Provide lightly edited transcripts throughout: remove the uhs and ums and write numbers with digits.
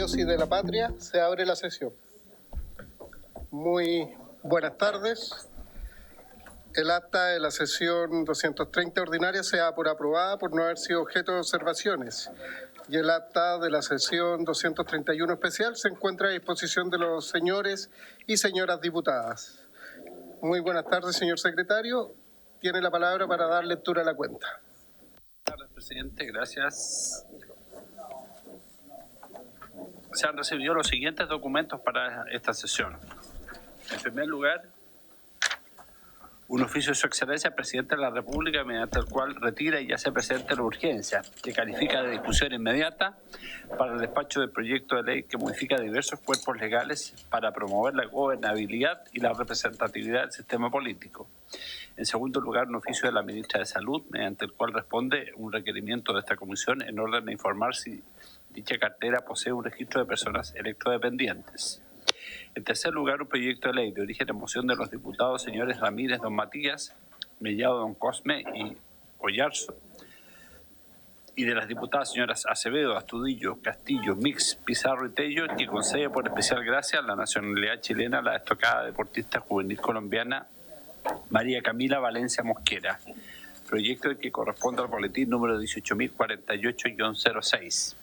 Dios y de la patria, se abre la sesión. Muy buenas tardes. El acta de la sesión 230 ordinaria se da por aprobada por no haber sido objeto de observaciones. Y el acta de la sesión 231 especial se encuentra a disposición de los señores y señoras diputadas. Muy buenas tardes, señor secretario. Tiene la palabra para dar lectura a la cuenta. Buenas tardes, presidente. Gracias. Se han recibido los siguientes documentos para esta sesión. En primer lugar, un oficio de su excelencia, presidente de la República, mediante el cual retira y hace presente la urgencia, que califica de discusión inmediata para el despacho del proyecto de ley que modifica diversos cuerpos legales para promover la gobernabilidad y la representatividad del sistema político. En segundo lugar, un oficio de la ministra de Salud, mediante el cual responde un requerimiento de esta comisión en orden de informar si dicha cartera posee un registro de personas electrodependientes. En tercer lugar, un proyecto de ley de origen en moción de los diputados señores Ramírez, don Matías, Mellado, don Cosme y Oyarzo, y de las diputadas señoras Acevedo, Astudillo, Castillo, Mix, Pizarro y Tello, que concede por especial gracia la nacionalidad chilena a la destacada deportista juvenil colombiana María Camila Valencia Mosquera, proyecto que corresponde al boletín número 18.048-06.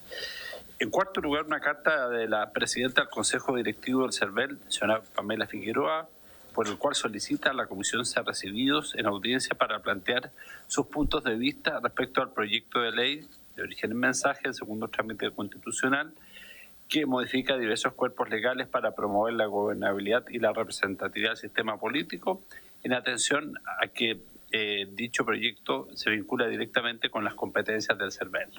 En cuarto lugar, una carta de la presidenta del Consejo Directivo del CERVEL, señora Pamela Figueroa, por el cual solicita a la Comisión ser recibidos en audiencia para plantear sus puntos de vista respecto al proyecto de ley de origen en mensaje, el segundo trámite constitucional, que modifica diversos cuerpos legales para promover la gobernabilidad y la representatividad del sistema político, en atención a que dicho proyecto se vincula directamente con las competencias del CERVEL.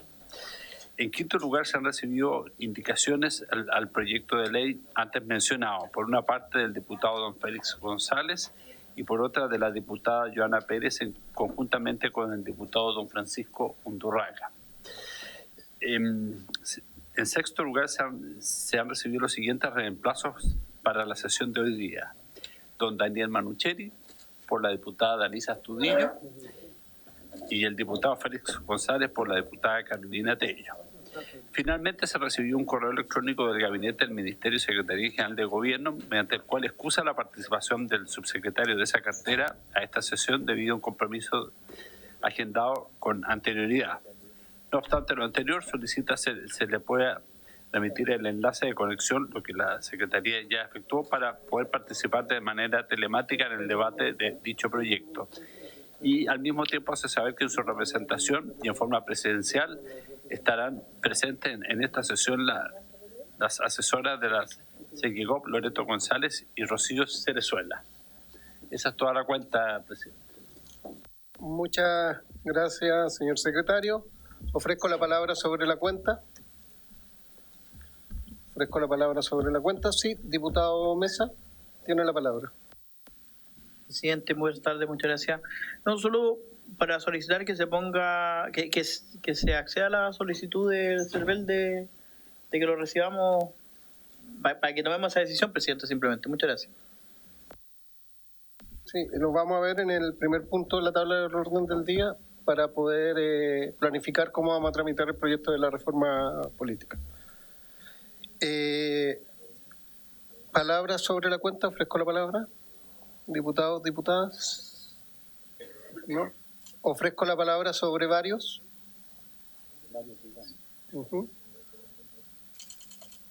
En quinto lugar, se han recibido indicaciones al proyecto de ley antes mencionado, por una parte del diputado don Félix González y por otra de la diputada Joana Pérez, conjuntamente con el diputado don Francisco Undurraga. En sexto lugar, se han recibido los siguientes reemplazos para la sesión de hoy día. Don Daniel Manucheri, por la diputada Danisa Astudillo, y el diputado Félix González por la diputada Carolina Tello. Finalmente, se recibió un correo electrónico del Gabinete del Ministerio y Secretaría General de Gobierno, mediante el cual excusa la participación del subsecretario de esa cartera a esta sesión debido a un compromiso agendado con anterioridad. No obstante lo anterior, solicita se le pueda remitir el enlace de conexión, lo que la Secretaría ya efectuó, para poder participar de manera telemática en el debate de dicho proyecto. Y al mismo tiempo hace saber que en su representación y en forma presidencial estarán presentes en esta sesión las asesoras de la CEGIGOP, Loreto González y Rocío Cerezuela. Esa es toda la cuenta, presidente. Muchas gracias, señor secretario. Ofrezco la palabra sobre la cuenta. Sí, diputado Mesa, tiene la palabra. Presidente, buenas tardes, muchas gracias. No, solo para solicitar que se ponga, que se acceda a la solicitud del CERVEL de que lo recibamos, para que tomemos esa decisión, presidente, simplemente. Muchas gracias. Sí, lo vamos a ver en el primer punto de la tabla del orden del día para poder planificar cómo vamos a tramitar el proyecto de la reforma política. Palabras sobre la cuenta, ofrezco la palabra. Diputados, diputadas. ¿No? Ofrezco la palabra sobre varios.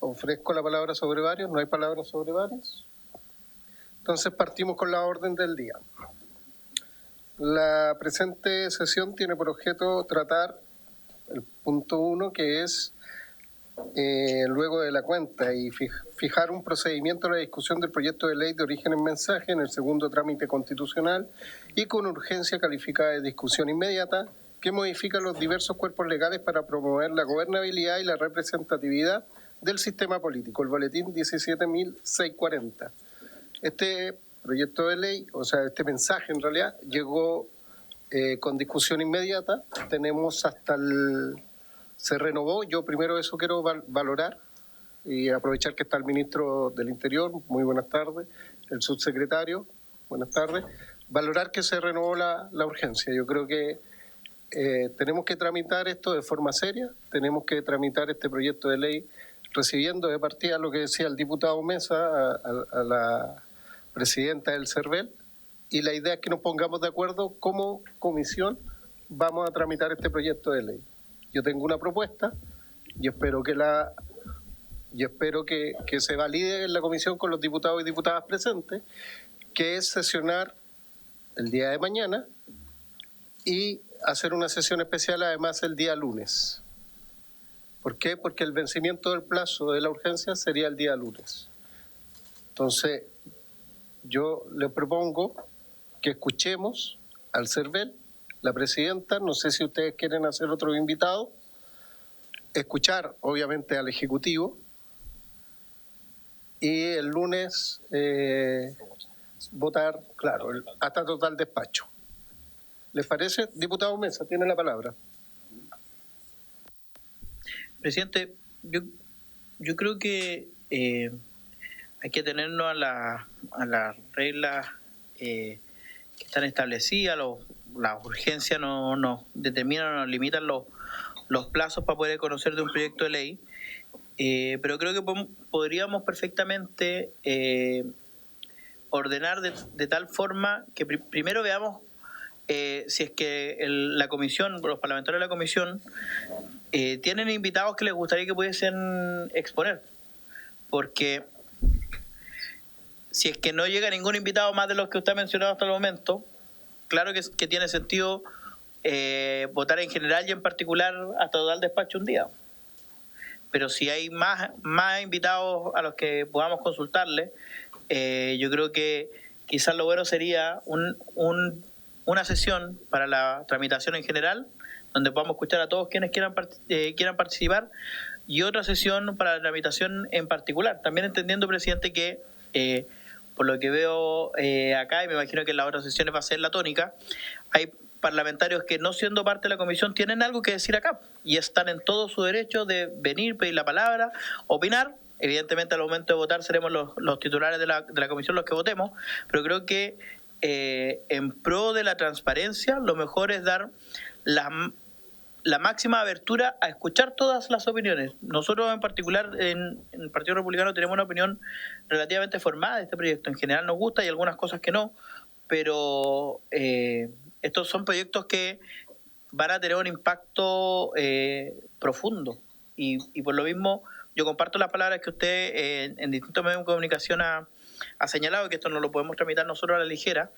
Ofrezco la palabra sobre varios. ¿No hay palabras sobre varios? Entonces partimos con la orden del día. La presente sesión tiene por objeto tratar el punto 1, que es luego de la cuenta, y fijar un procedimiento a la discusión del proyecto de ley de origen en mensaje en el segundo trámite constitucional y con urgencia calificada de discusión inmediata, que modifica los diversos cuerpos legales para promover la gobernabilidad y la representatividad del sistema político, el boletín 17.640. Este proyecto de ley, o sea, este mensaje en realidad, llegó con discusión inmediata. Tenemos hasta se renovó. Yo primero eso quiero valorar y aprovechar que está el ministro del Interior. Muy buenas tardes. El subsecretario, buenas tardes. Valorar que se renovó la urgencia. Yo creo que tenemos que tramitar esto de forma seria. Tenemos que tramitar este proyecto de ley recibiendo de partida lo que decía el diputado Mesa a la presidenta del CERVEL, y la idea es que nos pongamos de acuerdo como comisión vamos a tramitar este proyecto de ley. Yo tengo una propuesta y espero que se valide en la comisión con los diputados y diputadas presentes, que es sesionar el día de mañana y hacer una sesión especial además el día lunes. ¿Por qué? Porque el vencimiento del plazo de la urgencia sería el día lunes. Entonces, yo le propongo que escuchemos al CERVEL, la presidenta, no sé si ustedes quieren hacer otro invitado, escuchar obviamente al Ejecutivo y el lunes votar, claro, hasta total despacho. ¿Les parece? Diputado Mesa, tiene la palabra. Presidente, yo creo que hay que tenernos a las reglas que están establecidas. Las urgencias nos determinan, nos limitan los plazos para poder conocer de un proyecto de ley, pero creo que podríamos perfectamente ordenar de tal forma que primero veamos si es que la comisión, los parlamentarios de la comisión tienen invitados que les gustaría que pudiesen exponer, porque si es que no llega ningún invitado más de los que usted ha mencionado hasta el momento, claro que tiene sentido votar en general y en particular hasta total despacho un día. Pero si hay más invitados a los que podamos consultarle, yo creo que quizás lo bueno sería una sesión para la tramitación en general, donde podamos escuchar a todos quienes quieran participar, y otra sesión para la tramitación en particular. También entendiendo, presidente, que por lo que veo acá, y me imagino que en las otras sesiones va a ser la tónica, hay parlamentarios que, no siendo parte de la comisión, tienen algo que decir acá y están en todo su derecho de venir, pedir la palabra, opinar. Evidentemente, al momento de votar seremos los titulares de la comisión los que votemos, pero creo que en pro de la transparencia, lo mejor es dar la máxima abertura a escuchar todas las opiniones. Nosotros en particular en el Partido Republicano tenemos una opinión relativamente formada de este proyecto. En general nos gusta y algunas cosas que no, pero estos son proyectos que van a tener un impacto profundo, y por lo mismo yo comparto las palabras que usted en distintos medios de comunicación ha señalado, que esto no lo podemos tramitar nosotros a la ligera,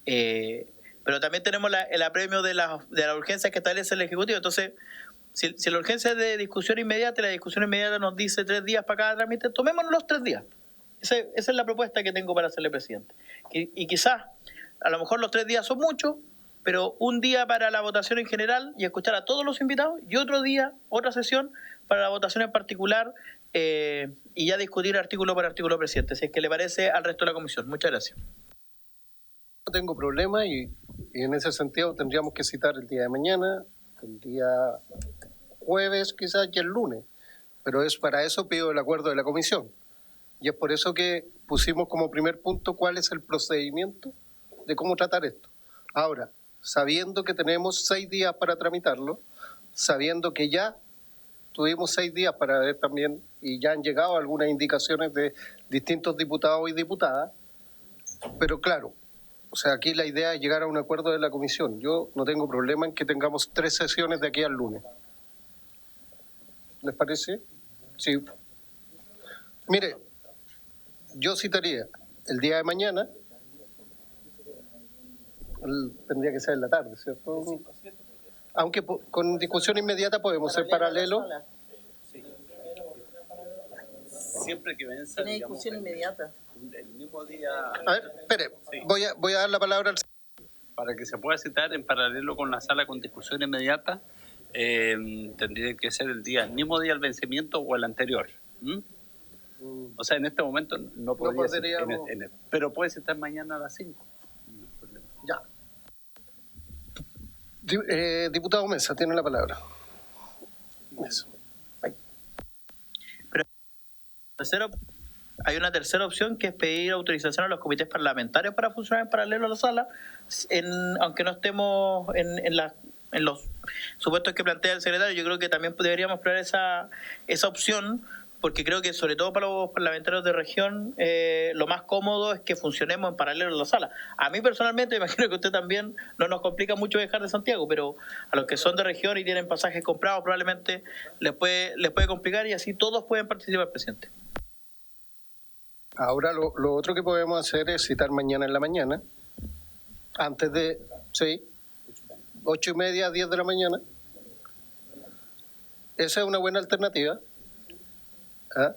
pero también tenemos el apremio de la urgencia que establece el Ejecutivo. Entonces, si la urgencia es de discusión inmediata, la discusión inmediata nos dice 3 días para cada trámite, tomémonos los 3 días. Esa es la propuesta que tengo para hacerle, presidente. Y quizás, a lo mejor los 3 días son muchos, pero un día para la votación en general y escuchar a todos los invitados, y otro día, otra sesión para la votación en particular, y ya discutir artículo por artículo, presidente, si es que le parece al resto de la comisión. Muchas gracias. No tengo problema y en ese sentido tendríamos que citar el día de mañana, el día jueves quizás y el lunes, pero para eso pido el acuerdo de la comisión, y es por eso que pusimos como primer punto cuál es el procedimiento de cómo tratar esto. Ahora, sabiendo que tenemos 6 días para tramitarlo, sabiendo que ya tuvimos 6 días para ver también, y ya han llegado algunas indicaciones de distintos diputados y diputadas, pero claro, o sea, aquí la idea es llegar a un acuerdo de la comisión. Yo no tengo problema en que tengamos 3 sesiones de aquí al lunes. ¿Les parece? Sí. Mire, yo citaría el día de mañana, tendría que ser en la tarde, ¿cierto? Aunque con discusión inmediata podemos ser paralelo. Siempre que venza, tiene discusión inmediata. El mismo día. A ver, espere, sí. Voy a dar la palabra al... Para que se pueda citar en paralelo con la sala con discusión inmediata, tendría que ser el mismo día del vencimiento o el anterior. O sea, en este momento no podría ser, pero puede citar mañana a las 5. Ya. Diputado Mesa, tiene la palabra. Eso. Pero hay una tercera opción, que es pedir autorización a los comités parlamentarios para funcionar en paralelo a la sala, aunque no estemos en los supuestos que plantea el secretario. Yo creo que también deberíamos explorar esa opción, porque creo que sobre todo para los parlamentarios de región lo más cómodo es que funcionemos en paralelo en la sala. A mí personalmente, imagino que a usted también no nos complica mucho viajar de Santiago, pero a los que son de región y tienen pasajes comprados probablemente les puede complicar y así todos pueden participar, presidente. Ahora lo otro que podemos hacer es citar mañana en la mañana, antes de, sí, 8:30, 10 de la mañana. Esa es una buena alternativa. ¿Ah?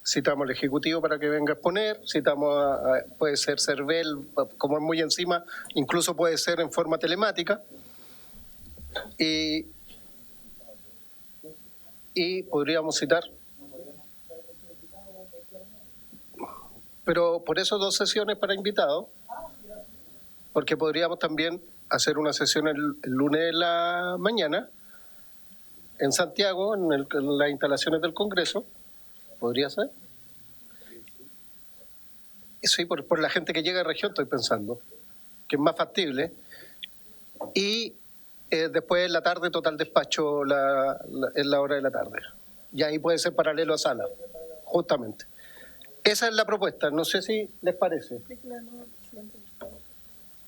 Citamos al Ejecutivo para que venga a exponer, citamos puede ser CERVEL, como es muy encima, incluso puede ser en forma telemática. Y podríamos citar. Pero por eso 2 sesiones para invitados, porque podríamos también hacer una sesión el lunes de la mañana en Santiago, en las instalaciones del Congreso. ¿Podría ser? Sí, por la gente que llega a región estoy pensando, que es más factible. Y después en la tarde, total despacho en la hora de la tarde. Y ahí puede ser paralelo a sala, justamente. Esa es la propuesta, no sé si les parece.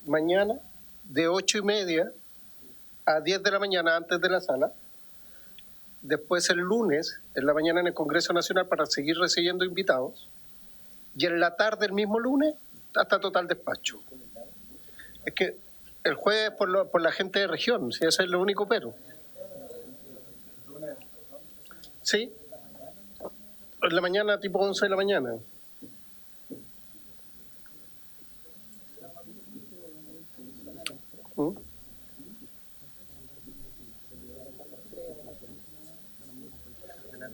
Mañana, de 8:30 a 10 de la mañana antes de la sala. Después el lunes, en la mañana en el Congreso Nacional para seguir recibiendo invitados. Y en la tarde el mismo lunes, hasta total despacho. Es que el jueves por la gente de región, si ese es lo único pero. Sí. En la mañana, tipo 11 de la mañana. ¿Mm?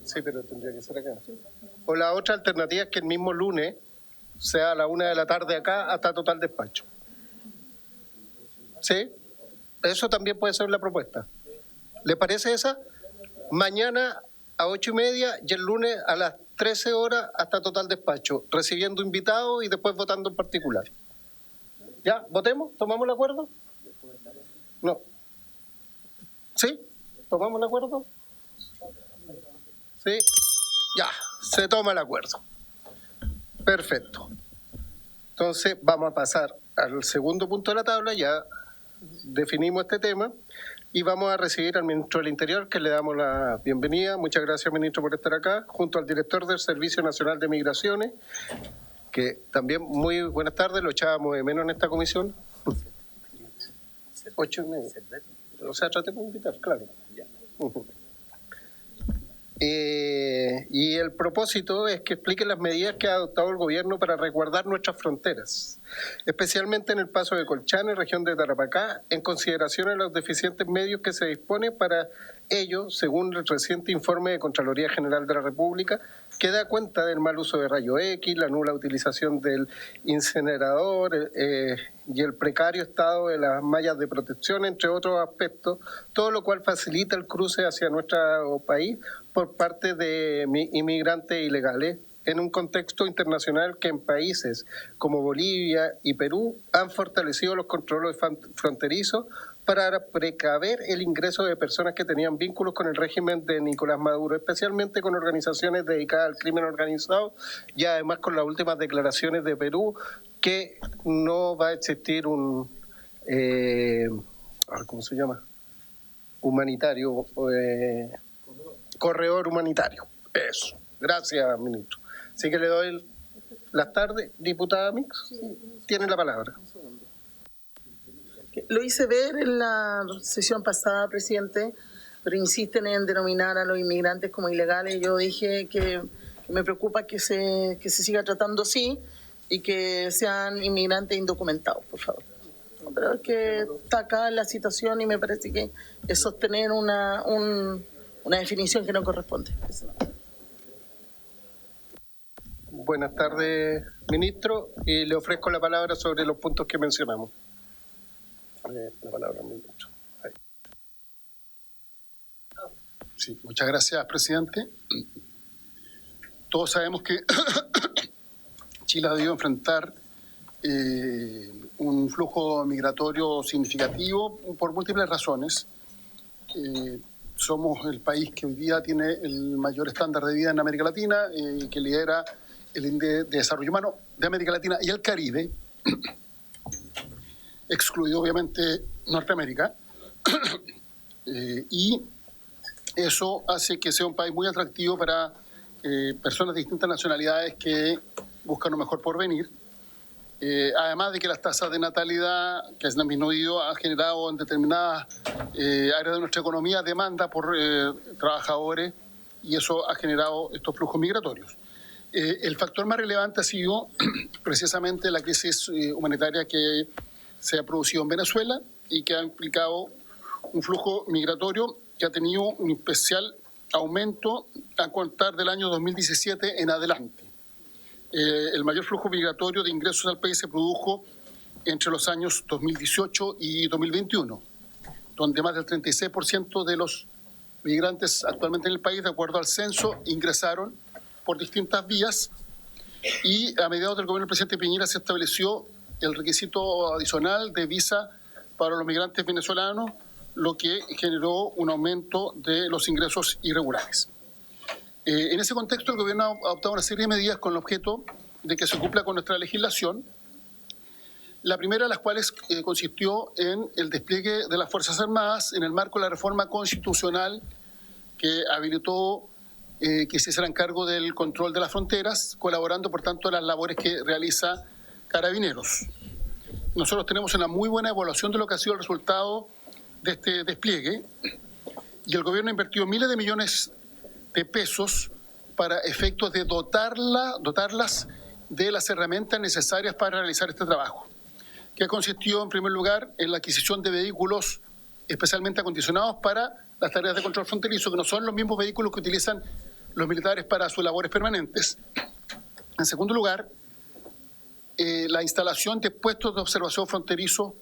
Sí, pero tendría que ser acá. O la otra alternativa es que el mismo lunes sea a la 1 de la tarde acá hasta total despacho. ¿Sí? Eso también puede ser la propuesta. ¿Le parece esa? Mañana a 8:30 y el lunes a las 13 horas hasta total despacho, recibiendo invitados y después votando en particular. ¿Ya? ¿Votemos? ¿Tomamos el acuerdo? No. ¿Sí? ¿Tomamos el acuerdo? ¿Sí? Ya, se toma el acuerdo. Perfecto. Entonces vamos a pasar al segundo punto de la tabla, ya definimos este tema y vamos a recibir al ministro del Interior, que le damos la bienvenida. Muchas gracias, ministro, por estar acá, junto al director del Servicio Nacional de Migraciones, que también muy buenas tardes, lo echábamos de menos en esta comisión. 8:30. O sea, tratemos de invitar, claro. Y el propósito es que explique las medidas que ha adoptado el gobierno para resguardar nuestras fronteras, especialmente en el paso de Colchane, región de Tarapacá, en consideración a los deficientes medios que se dispone para ello, según el reciente informe de Contraloría General de la República, que da cuenta del mal uso de rayo X, la nula utilización del incinerador y el precario estado de las mallas de protección, entre otros aspectos, todo lo cual facilita el cruce hacia nuestro país por parte de inmigrantes ilegales en un contexto internacional que en países como Bolivia y Perú han fortalecido los controles fronterizos para precaver el ingreso de personas que tenían vínculos con el régimen de Nicolás Maduro, especialmente con organizaciones dedicadas al crimen organizado y además con las últimas declaraciones de Perú que no va a existir un, ¿cómo se llama? Humanitario, corredor humanitario. Eso. Gracias, ministro. Así que le doy las tardes. Diputada Mix, tiene la palabra. Lo hice ver en la sesión pasada, presidente, pero insisten en denominar a los inmigrantes como ilegales. Yo dije que me preocupa que se siga tratando así y que sean inmigrantes indocumentados, por favor. Pero es que está acá la situación y me parece que es sostener una definición que no corresponde. Buenas tardes, ministro, y le ofrezco la palabra sobre los puntos que mencionamos. La palabra, ministro. Ahí. Sí, muchas gracias, presidente. Todos sabemos que Chile ha debido enfrentar un flujo migratorio significativo por múltiples razones. somos el país que hoy día tiene el mayor estándar de vida en América Latina, que lidera el índice de desarrollo humano de América Latina y el Caribe, excluido obviamente Norteamérica, y eso hace que sea un país muy atractivo para personas de distintas nacionalidades que buscan un mejor porvenir. Además de que las tasas de natalidad que han disminuido han generado en determinadas áreas de nuestra economía demanda por trabajadores, y eso ha generado estos flujos migratorios. El factor más relevante ha sido precisamente la crisis humanitaria que se ha producido en Venezuela y que ha implicado un flujo migratorio que ha tenido un especial aumento a contar del año 2017 en adelante. El mayor flujo migratorio de ingresos al país se produjo entre los años 2018 y 2021, donde más del 36% de los migrantes actualmente en el país, de acuerdo al censo, ingresaron por distintas vías, y a mediados del gobierno del presidente Piñera se estableció el requisito adicional de visa para los migrantes venezolanos, lo que generó un aumento de los ingresos irregulares. En ese contexto, el gobierno ha adoptado una serie de medidas con el objeto de que se cumpla con nuestra legislación. La primera de las cuales consistió en el despliegue de las Fuerzas Armadas en el marco de la reforma constitucional que habilitó que se hicieran cargo del control de las fronteras, colaborando, por tanto, en las labores que realiza Carabineros. Nosotros tenemos una muy buena evaluación de lo que ha sido el resultado de este despliegue, y el gobierno ha invertido miles de millones de pesos para efectos de dotarlas de las herramientas necesarias para realizar este trabajo, que ha consistido en primer lugar en la adquisición de vehículos especialmente acondicionados para las tareas de control fronterizo, que no son los mismos vehículos que utilizan los militares para sus labores permanentes. En segundo lugar, la instalación de puestos de observación fronterizo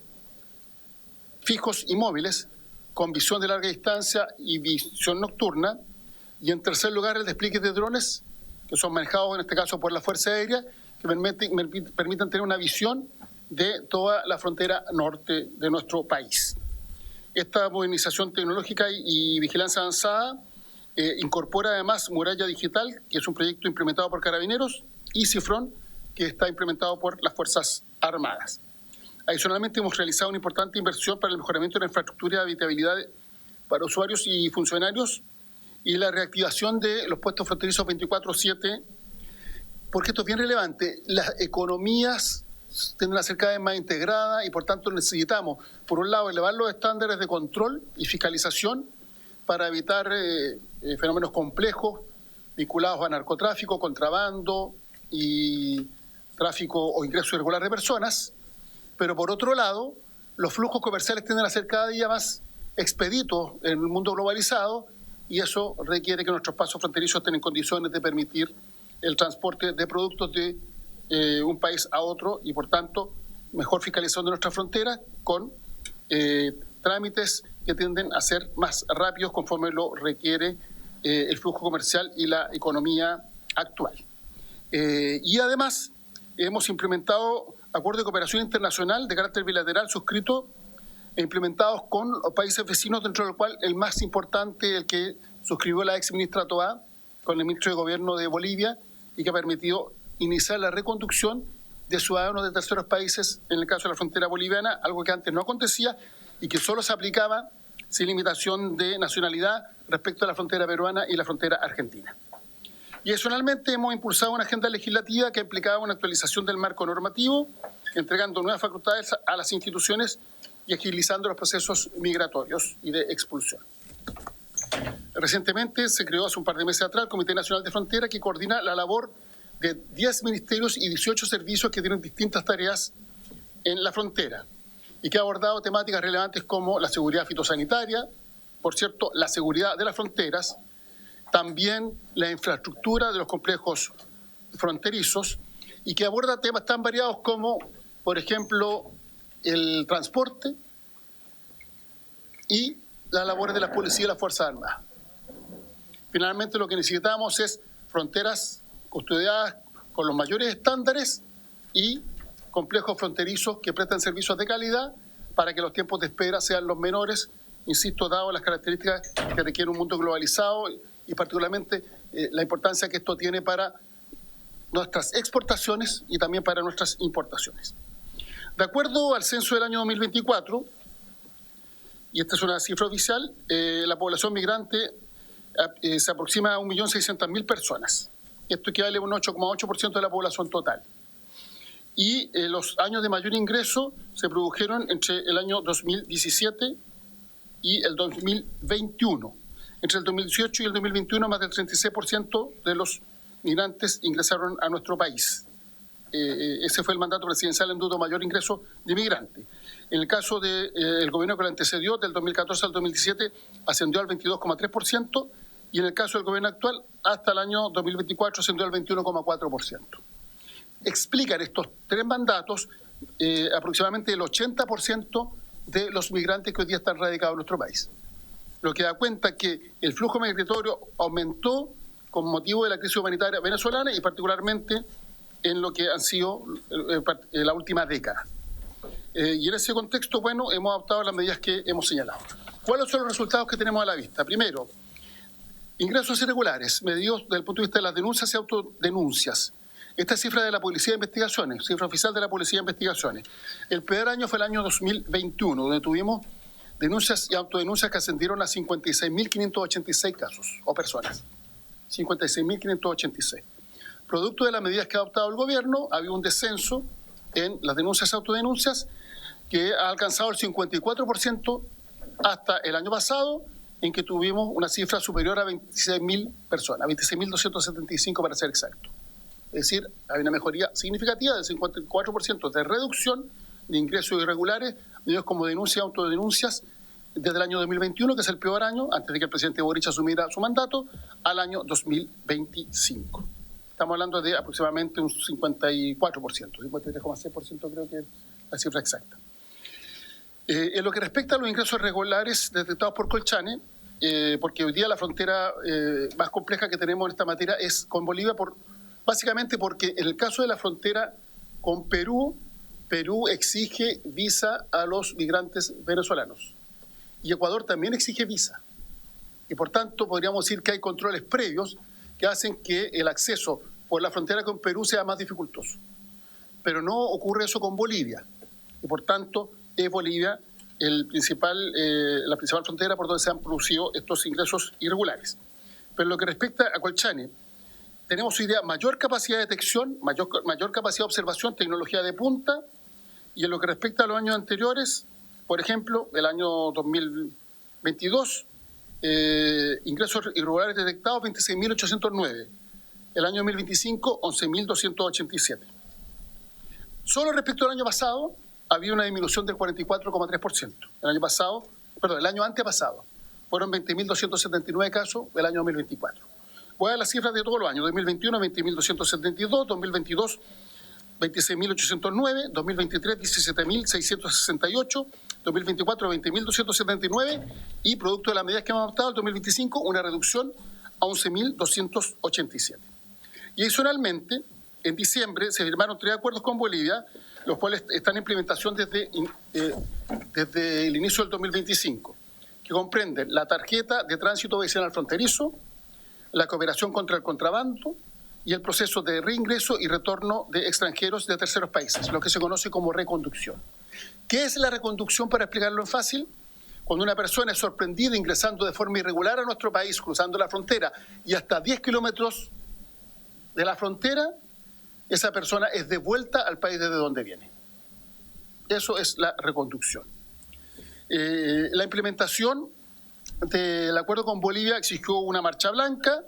fijos y móviles con visión de larga distancia y visión nocturna. Y en tercer lugar, el despliegue de drones, que son manejados en este caso por la Fuerza Aérea, que permiten tener una visión de toda la frontera norte de nuestro país. Esta modernización tecnológica y vigilancia avanzada incorpora además Muralla Digital, que es un proyecto implementado por Carabineros, y Cifrón, que está implementado por las Fuerzas Armadas. Adicionalmente, hemos realizado una importante inversión para el mejoramiento de la infraestructura de habitabilidad para usuarios y funcionarios, y la reactivación de los puestos fronterizos 24/7, porque esto es bien relevante. Las economías tienden a ser cada vez más integradas y por tanto necesitamos, por un lado, elevar los estándares de control y fiscalización para evitar fenómenos complejos vinculados a narcotráfico, contrabando y tráfico o ingreso irregular de personas, pero por otro lado, los flujos comerciales tienden a ser cada día más expeditos en el mundo globalizado, y eso requiere que nuestros pasos fronterizos estén en condiciones de permitir el transporte de productos de un país a otro, y por tanto mejor fiscalización de nuestras fronteras con trámites que tienden a ser más rápidos conforme lo requiere el flujo comercial y la economía actual. Y además hemos implementado acuerdos de cooperación internacional de carácter bilateral suscritos e implementados con los países vecinos, dentro del cual el más importante, el que suscribió la ex ministra Toá con el ministro de Gobierno de Bolivia, y que ha permitido iniciar la reconducción de ciudadanos de terceros países en el caso de la frontera boliviana, algo que antes no acontecía y que solo se aplicaba sin limitación de nacionalidad respecto a la frontera peruana y la frontera argentina. Y adicionalmente hemos impulsado una agenda legislativa que implicaba una actualización del marco normativo, entregando nuevas facultades a las instituciones y agilizando los procesos migratorios y de expulsión. Recientemente se creó, hace un par de meses atrás, el Comité Nacional de Frontera, que coordina la labor de 10 ministerios y 18 servicios que tienen distintas tareas en la frontera, y que ha abordado temáticas relevantes como la seguridad fitosanitaria, por cierto, la seguridad de las fronteras, también la infraestructura de los complejos fronterizos, y que aborda temas tan variados como, por ejemplo, el transporte y las labores de la policía y las Fuerzas Armadas. Finalmente, lo que necesitamos es fronteras custodiadas con los mayores estándares y complejos fronterizos que presten servicios de calidad para que los tiempos de espera sean los menores insisto, dado las características que requiere un mundo globalizado y particularmente la importancia que esto tiene para nuestras exportaciones y también para nuestras importaciones. De acuerdo al censo del año 2024, y esta es una cifra oficial, la población migrante se aproxima a 1.600.000 personas. Esto equivale a un 8,8% de la población total. Y los años de mayor ingreso se produjeron entre el año 2017 y el 2021. Entre el 2018 y el 2021, más del 36% de los migrantes ingresaron a nuestro país. Ese fue el mandato presidencial en dudo mayor ingreso de migrantes. En el caso del gobierno que lo antecedió, del 2014 al 2017, ascendió al 22,3%, y en el caso del gobierno actual, hasta el año 2024, ascendió al 21,4%. Explican estos tres mandatos aproximadamente el 80% de los migrantes que hoy día están radicados en nuestro país. Lo que da cuenta que el flujo migratorio aumentó con motivo de la crisis humanitaria venezolana y particularmente en lo que han sido la última década. Y en ese contexto, bueno, hemos adoptado las medidas que hemos señalado. ¿Cuáles son los resultados que tenemos a la vista? Primero, ingresos irregulares, medidos desde el punto de vista de las denuncias y autodenuncias. Esta es cifra de la Policía de Investigaciones, cifra oficial de la Policía de Investigaciones. El peor año fue el año 2021, donde tuvimos denuncias y autodenuncias que ascendieron a 56.586 casos o personas. 56.586. Producto de las medidas que ha adoptado el gobierno, ha habido un descenso en las denuncias y autodenuncias que ha alcanzado el 54% hasta el año pasado, en que tuvimos una cifra superior a 26.000 personas, 26.275 para ser exacto. Es decir, hay una mejoría significativa del 54% de reducción de ingresos irregulares, medidos como denuncias y autodenuncias, desde el año 2021, que es el peor año, antes de que el presidente Boric asumiera su mandato, al año 2025. Estamos hablando de aproximadamente un 54%, 53,6% creo que es la cifra exacta. En lo que respecta a los ingresos regulares detectados por Colchane, porque hoy día la frontera más compleja que tenemos en esta materia es con Bolivia, básicamente porque en el caso de la frontera con Perú, Perú exige visa a los migrantes venezolanos y Ecuador también exige visa. Y por tanto podríamos decir que hay controles previos que hacen que el acceso por la frontera con Perú sea más dificultoso. Pero no ocurre eso con Bolivia. Y por tanto es Bolivia la principal frontera por donde se han producido estos ingresos irregulares. Pero en lo que respecta a Colchane, tenemos hoy día mayor capacidad de detección, mayor capacidad de observación, tecnología de punta, y en lo que respecta a los años anteriores, por ejemplo, el año 2022, ingresos irregulares detectados 26.809, el año 2025 11.287. Solo respecto al año pasado había una disminución del 44,3%. El año antepasado fueron 20.279 casos el año 2024. Voy a dar las cifras de todos los años: 2021 20.272, 2022 26.809, 2023 17.668, 2024 20.279 y producto de las medidas que hemos adoptado, el 2025 una reducción a 11.287. Y adicionalmente, en diciembre se firmaron 3 acuerdos con Bolivia, los cuales están en implementación desde el inicio del 2025, que comprenden la tarjeta de tránsito vecinal fronterizo, la cooperación contra el contrabando y el proceso de reingreso y retorno de extranjeros de terceros países, lo que se conoce como reconducción. ¿Qué es la reconducción, para explicarlo en fácil? Cuando una persona es sorprendida ingresando de forma irregular a nuestro país, cruzando la frontera y hasta 10 kilómetros de la frontera, esa persona es devuelta al país desde donde viene. Eso es la reconducción. La implementación del acuerdo con Bolivia exigió una marcha blanca.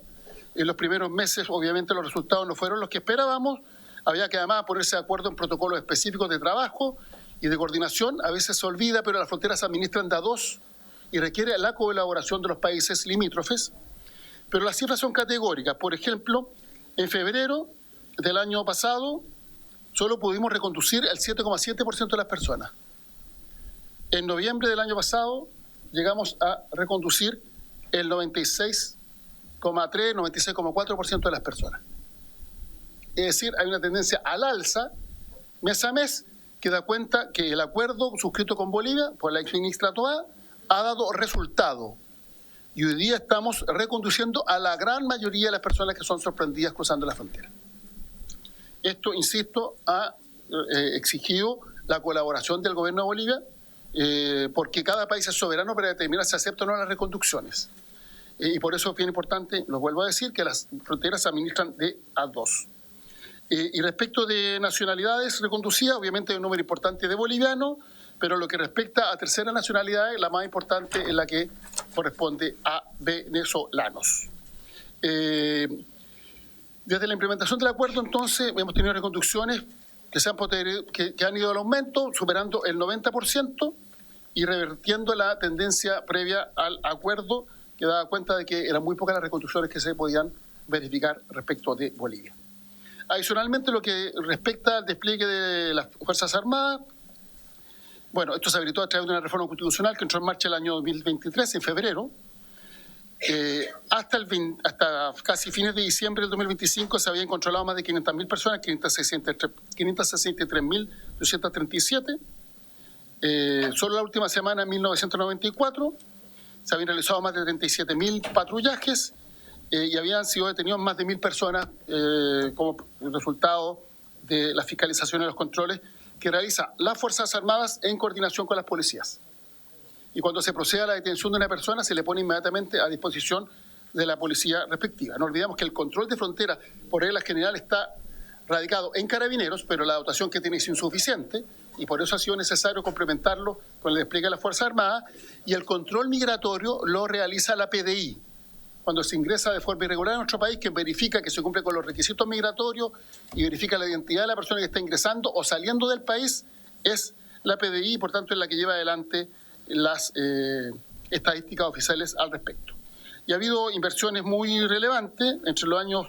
En los primeros meses, obviamente, los resultados no fueron los que esperábamos. Había que además ponerse de acuerdo en protocolos específicos de trabajo y de coordinación. A veces se olvida, pero las fronteras se administran de a dos y requiere la colaboración de los países limítrofes. Pero las cifras son categóricas. Por ejemplo, en febrero del año pasado solo pudimos reconducir el 7,7% de las personas. En noviembre del año pasado llegamos a reconducir el 96,3%, 96,4% de las personas. Es decir, hay una tendencia al alza mes a mes que da cuenta que el acuerdo suscrito con Bolivia por la exministra Toá ha dado resultado. Y hoy día estamos reconduciendo a la gran mayoría de las personas que son sorprendidas cruzando la frontera. Esto, insisto, ha exigido la colaboración del gobierno de Bolivia, porque cada país es soberano para determinar si acepta o no las reconducciones. Y por eso es bien importante, lo vuelvo a decir, que las fronteras se administran de a dos. Y respecto de nacionalidades reconducidas, obviamente hay un número importante de bolivianos, pero lo que respecta a terceras nacionalidades, la más importante es la que corresponde a venezolanos. Desde la implementación del acuerdo, entonces, hemos tenido reconducciones que han ido al aumento, superando el 90% y revertiendo la tendencia previa al acuerdo, que daba cuenta de que eran muy pocas las reconducciones que se podían verificar respecto de Bolivia. Adicionalmente, lo que respecta al despliegue de las Fuerzas Armadas, bueno, esto se habilitó a través de una reforma constitucional que entró en marcha el año 2023, en febrero. Hasta casi fines de diciembre del 2025 se habían controlado más de 500.000 personas, 563.237. Solo la última semana, en 1994, se habían realizado más de 37.000 patrullajes y habían sido detenidos más de 1.000 personas como resultado de la fiscalización y los controles que realiza las Fuerzas Armadas en coordinación con las policías. Y cuando se procede a la detención de una persona, se le pone inmediatamente a disposición de la policía respectiva. No olvidemos que el control de frontera, por regla general, está radicado en Carabineros, pero la dotación que tiene es insuficiente, y por eso ha sido necesario complementarlo con el despliegue de las Fuerzas Armadas, y el control migratorio lo realiza la PDI. Cuando se ingresa de forma irregular en nuestro país, que verifica que se cumple con los requisitos migratorios y verifica la identidad de la persona que está ingresando o saliendo del país, es la PDI y por tanto es la que lleva adelante las estadísticas oficiales al respecto. Y ha habido inversiones muy relevantes entre los años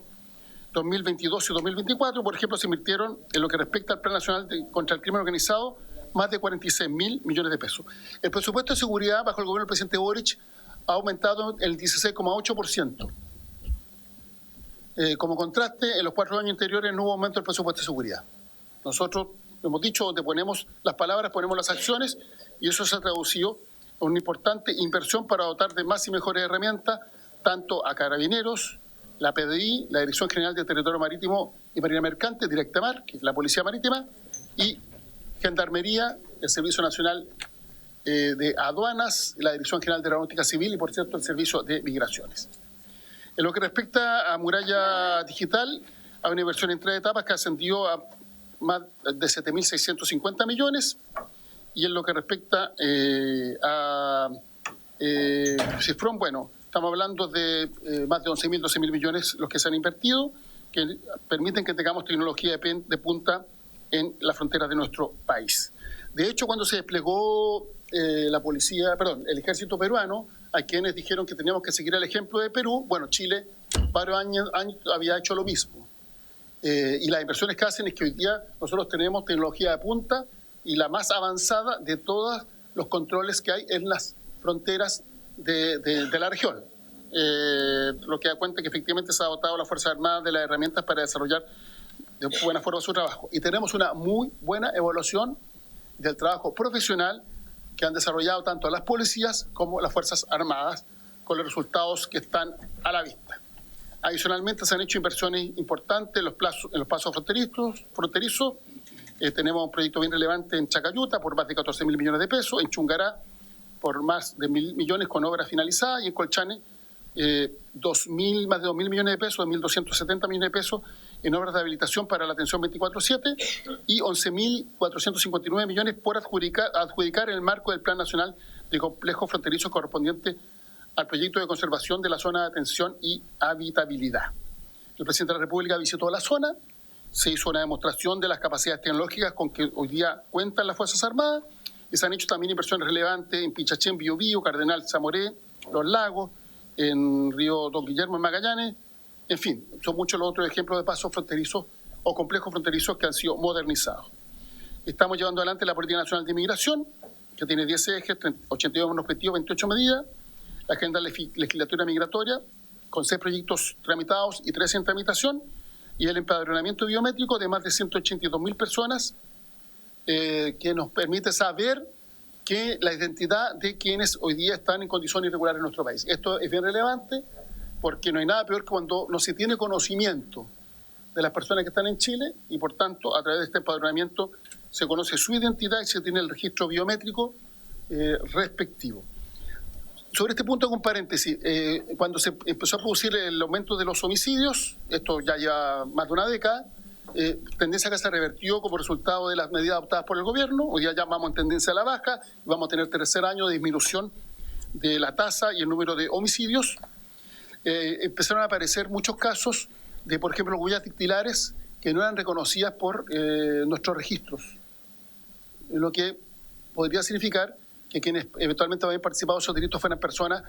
2022 y 2024. Por ejemplo, se invirtieron en lo que respecta al Plan Nacional contra el Crimen Organizado más de 46.000 millones de pesos. El presupuesto de seguridad bajo el gobierno del presidente Boric ha aumentado el 16,8%. Como contraste, en los 4 años anteriores no hubo aumento del presupuesto de seguridad. Nosotros hemos dicho, donde ponemos las palabras, ponemos las acciones, y eso se ha traducido en una importante inversión para dotar de más y mejores herramientas tanto a Carabineros, la PDI, la Dirección General de Territorio Marítimo y Marina Mercante, Directamar, que es la Policía Marítima, y Gendarmería, el Servicio Nacional de Aduanas, la Dirección General de Aeronáutica Civil y, por cierto, el Servicio de Migraciones. En lo que respecta a Muralla Digital, hay una inversión en 3 etapas que ascendió a más de 7.650 millones, y en lo que respecta a Cifrón, bueno, estamos hablando de más de 11.000, 12.000 millones los que se han invertido, que permiten que tengamos tecnología de punta en las fronteras de nuestro país. De hecho, cuando se desplegó el ejército peruano, a quienes dijeron que teníamos que seguir el ejemplo de Perú, bueno, Chile varios años había hecho lo mismo. Y las inversiones que hacen es que hoy día nosotros tenemos tecnología de punta y la más avanzada de todos los controles que hay en las fronteras de la región. Lo que da cuenta que efectivamente se ha dotado a las Fuerzas Armadas de las herramientas para desarrollar de buena forma su trabajo. Y tenemos una muy buena evaluación del trabajo profesional que han desarrollado tanto las policías como las Fuerzas Armadas, con los resultados que están a la vista. Adicionalmente, se han hecho inversiones importantes en los pasos fronterizos. Tenemos un proyecto bien relevante en Chacayuta por más de 14.000 millones de pesos, en Chungará por más de 1.000 millones con obras finalizadas, y en Colchane más de 2.000 millones de pesos, 2.270 millones de pesos en obras de habilitación para la atención 24/7 y 11.459 millones por adjudicar en el marco del Plan Nacional de Complejos Fronterizos correspondiente al proyecto de conservación de la zona de atención y habitabilidad. El presidente de la República visitó la zona, se hizo una demostración de las capacidades tecnológicas con que hoy día cuentan las Fuerzas Armadas, y se han hecho también inversiones relevantes en Pichachén, Biobío, Cardenal, Zamoré, Los Lagos, en Río Don Guillermo, en Magallanes. En fin, son muchos los otros ejemplos de pasos fronterizos o complejos fronterizos que han sido modernizados. Estamos llevando adelante la Política Nacional de Inmigración, que tiene 10 ejes, 82 objetivos, 28 medidas, la Agenda Legislatoria Migratoria, con 6 proyectos tramitados y 13 en tramitación, y el empadronamiento biométrico de más de 182.000 personas, que nos permite saber que la identidad de quienes hoy día están en condición irregular en nuestro país. Esto es bien relevante porque no hay nada peor que cuando no se tiene conocimiento de las personas que están en Chile y, por tanto, a través de este empadronamiento se conoce su identidad y se tiene el registro biométrico respectivo. Sobre este punto hago un paréntesis. Cuando se empezó a producir el aumento de los homicidios, esto ya lleva más de una década, tendencia que se revertió como resultado de las medidas adoptadas por el gobierno. Hoy día ya vamos en tendencia a la baja y vamos a tener tercer año de disminución de la tasa y el número de homicidios. Empezaron a aparecer muchos casos de, por ejemplo, huellas dactilares que no eran reconocidas por nuestros registros, lo que podría significar que quienes eventualmente habían participado de esos delitos fueran personas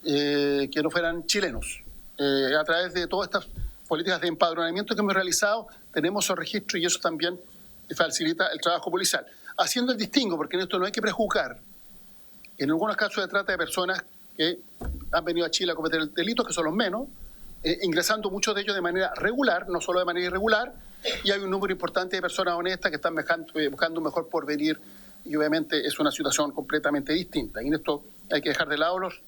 que no fueran chilenos. A través de todas estas políticas de empadronamiento que hemos realizado, tenemos esos registros y eso también facilita el trabajo policial. Haciendo el distingo, porque en esto no hay que prejuzgar. En algunos casos se trata de personas que han venido a Chile a cometer delitos, que son los menos, ingresando muchos de ellos de manera regular, no solo de manera irregular, y hay un número importante de personas honestas que están buscando un mejor porvenir, y obviamente es una situación completamente distinta. Y en esto hay que dejar de lado los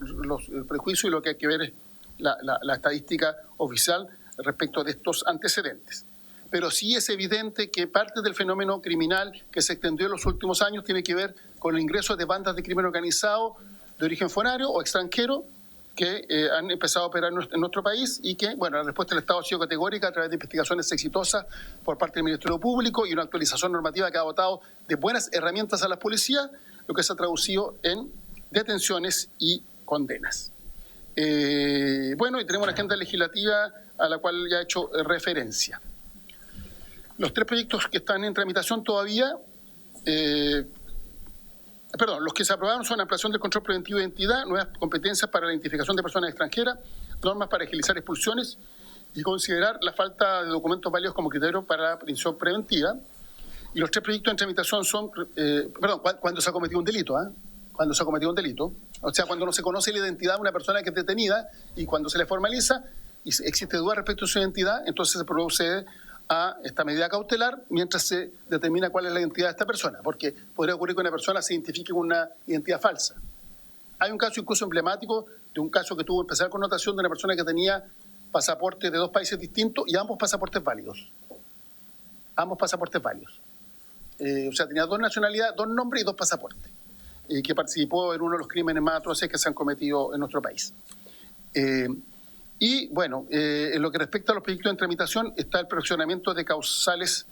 prejuicios y lo que hay que ver es la estadística oficial respecto de estos antecedentes. Pero sí es evidente que parte del fenómeno criminal que se extendió en los últimos años tiene que ver con el ingreso de bandas de crimen organizado de origen forario o extranjero que han empezado a operar en nuestro país y que, bueno, la respuesta del Estado ha sido categórica a través de investigaciones exitosas por parte del Ministerio Público y una actualización normativa que ha dotado de buenas herramientas a la policía, lo que se ha traducido en detenciones y condenas. Bueno, y tenemos una agenda legislativa a la cual ya he hecho referencia. Los tres proyectos que están en tramitación todavía, los que se aprobaron son ampliación del control preventivo de identidad, nuevas competencias para la identificación de personas extranjeras, normas para agilizar expulsiones y considerar la falta de documentos válidos como criterio para la prisión preventiva. Y los tres proyectos en tramitación son, cuando se ha cometido un delito, cuando se ha cometido un delito, o sea, cuando no se conoce la identidad de una persona que es detenida y cuando se le formaliza y existe duda respecto a su identidad, entonces se procede a esta medida cautelar mientras se determina cuál es la identidad de esta persona, porque podría ocurrir que una persona se identifique con una identidad falsa. Hay un caso incluso emblemático de un caso que tuvo especial connotación de una persona que tenía pasaportes de dos países distintos y ambos pasaportes válidos. Ambos pasaportes válidos. O sea, tenía dos nacionalidades, dos nombres y dos pasaportes, que participó en uno de los crímenes más atroces que se han cometido en nuestro país. Y bueno, en lo que respecta a los proyectos en tramitación está el perfeccionamiento de causales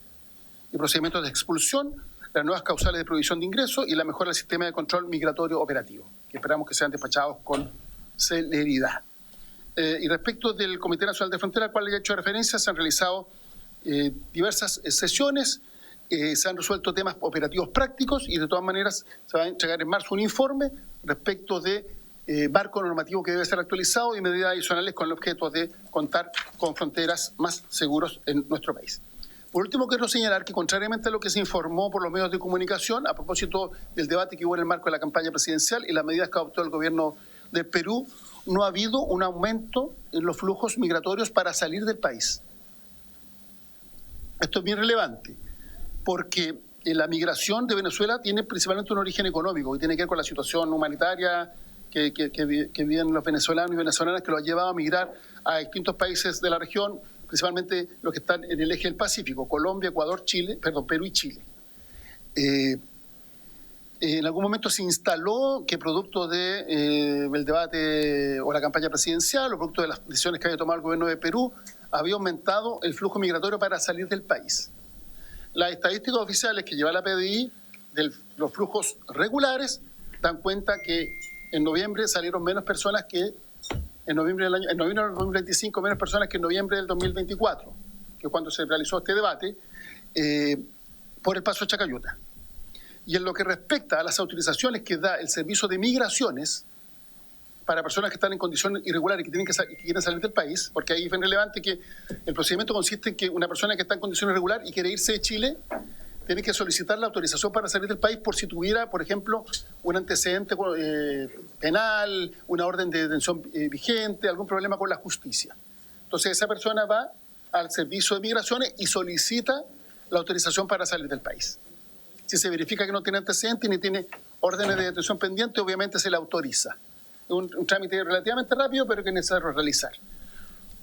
y procedimientos de expulsión, las nuevas causales de prohibición de ingreso y la mejora del sistema de control migratorio operativo, que esperamos que sean despachados con celeridad. Y respecto del Comité Nacional de Frontera, al cual le he hecho referencia, se han realizado diversas sesiones, se han resuelto temas operativos prácticos y de todas maneras se va a entregar en marzo un informe respecto de marco normativo que debe ser actualizado y medidas adicionales con el objeto de contar con fronteras más seguros en nuestro país. Por último, quiero señalar que, contrariamente a lo que se informó por los medios de comunicación, a propósito del debate que hubo en el marco de la campaña presidencial y las medidas que adoptó el gobierno del Perú, no ha habido un aumento en los flujos migratorios para salir del país. Esto es bien relevante, porque la migración de Venezuela tiene principalmente un origen económico y tiene que ver con la situación humanitaria que viven los venezolanos y venezolanas, que lo ha llevado a migrar a distintos países de la región, principalmente los que están en el eje del Pacífico, Colombia, Ecuador, Perú y Chile. En algún momento se instaló que producto del debate o la campaña presidencial o producto de las decisiones que había tomado el gobierno de Perú, había aumentado el flujo migratorio para salir del país. Las estadísticas oficiales que lleva la PDI de los flujos regulares dan cuenta que en noviembre salieron menos personas que en noviembre del 2025, menos personas que en noviembre del 2024, que es cuando se realizó este debate, por el paso de Chacayuta. Y en lo que respecta a las autorizaciones que da el Servicio de Migraciones para personas que están en condición irregular y que quieren salir del país, porque ahí es bien relevante que el procedimiento consiste en que una persona que está en condición irregular y quiere irse de Chile tiene que solicitar la autorización para salir del país por si tuviera, por ejemplo, un antecedente penal, una orden de detención vigente, algún problema con la justicia. Entonces esa persona va al Servicio de Migraciones y solicita la autorización para salir del país. Si se verifica que no tiene antecedentes ni tiene órdenes de detención pendientes, obviamente se le autoriza. Es un trámite relativamente rápido, pero que es necesario realizar.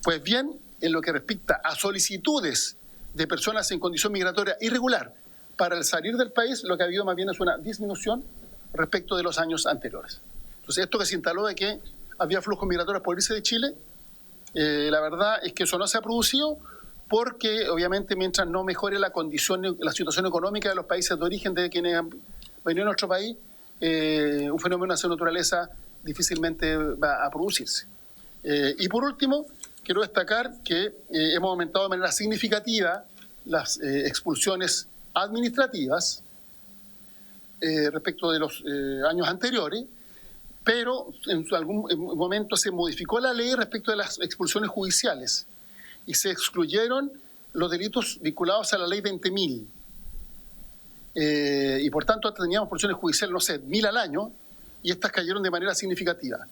Pues bien, en lo que respecta a solicitudes de personas en condición migratoria irregular para el salir del país, lo que ha habido más bien es una disminución respecto de los años anteriores. Entonces, esto que se instaló de que había flujos migratorios por irse de Chile, la verdad es que eso no se ha producido porque, obviamente, mientras no mejore la situación económica de los países de origen de quienes han venido a nuestro país, un fenómeno de esa naturaleza difícilmente va a producirse. Y por último, quiero destacar que hemos aumentado de manera significativa las expulsiones administrativas respecto de los años anteriores, pero en algún momento se modificó la ley respecto de las expulsiones judiciales y se excluyeron los delitos vinculados a la ley 20.000. Y por tanto teníamos expulsiones judiciales, no sé, 1.000 al año, y estas cayeron de manera significativa.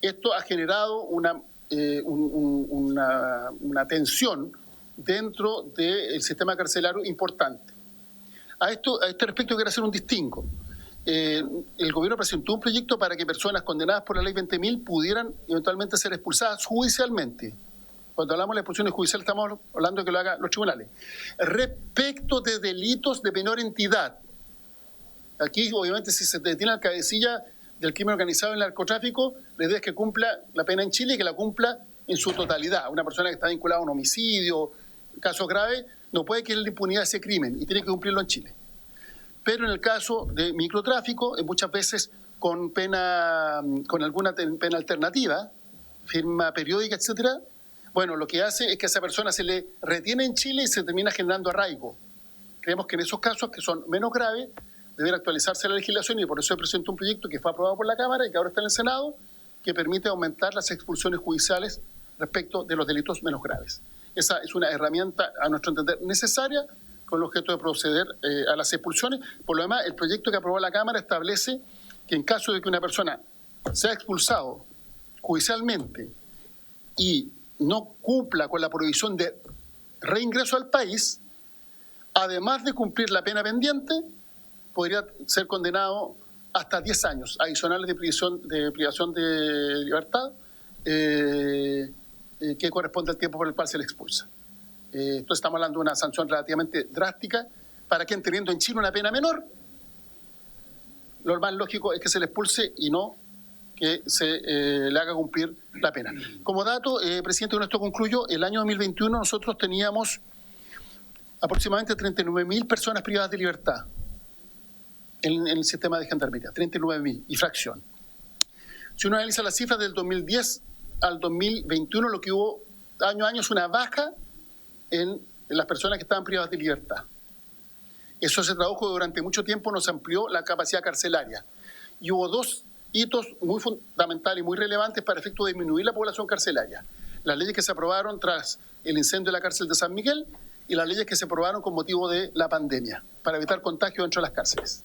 Esto ha generado una tensión dentro del sistema carcelario importante. A este respecto quiero hacer un distingo. El gobierno presentó un proyecto para que personas condenadas por la ley 20.000 pudieran eventualmente ser expulsadas judicialmente. Cuando hablamos de expulsiones judiciales estamos hablando de que lo hagan los tribunales. Respecto de delitos de menor entidad, aquí obviamente si se detiene al cabecilla del crimen organizado y el narcotráfico, la idea es que cumpla la pena en Chile y que la cumpla en su totalidad. Una persona que está vinculada a un homicidio, casos graves, no puede quedar la impunidad de ese crimen y tiene que cumplirlo en Chile. Pero en el caso de microtráfico, muchas veces con alguna pena alternativa, firma periódica, etcétera, bueno, lo que hace es que a esa persona se le retiene en Chile y se termina generando arraigo. Creemos que en esos casos, que son menos graves, debería actualizarse la legislación y por eso presentó un proyecto que fue aprobado por la Cámara y que ahora está en el Senado, que permite aumentar las expulsiones judiciales respecto de los delitos menos graves. Esa es una herramienta, a nuestro entender, necesaria con el objeto de proceder a las expulsiones. Por lo demás, el proyecto que aprobó la Cámara establece que en caso de que una persona sea expulsado judicialmente y no cumpla con la prohibición de reingreso al país, además de cumplir la pena pendiente, podría ser condenado hasta 10 años adicionales de privación de libertad, que corresponde al tiempo por el cual se le expulsa. Entonces estamos hablando de una sanción relativamente drástica para quien, teniendo en Chile una pena menor, lo más lógico es que se le expulse y no que se le haga cumplir la pena. Como dato, presidente, con esto concluyo, el año 2021 nosotros teníamos aproximadamente 39.000 personas privadas de libertad en el sistema de gendarmería, 39.000 y fracción. Si uno analiza las cifras del 2010 al 2021, lo que hubo año a año es una baja en las personas que estaban privadas de libertad. Eso se tradujo durante mucho tiempo, nos amplió la capacidad carcelaria. Y hubo dos hitos muy fundamentales y muy relevantes para efecto de disminuir la población carcelaria. Las leyes que se aprobaron tras el incendio de la cárcel de San Miguel y las leyes que se aprobaron con motivo de la pandemia, para evitar contagio dentro de las cárceles.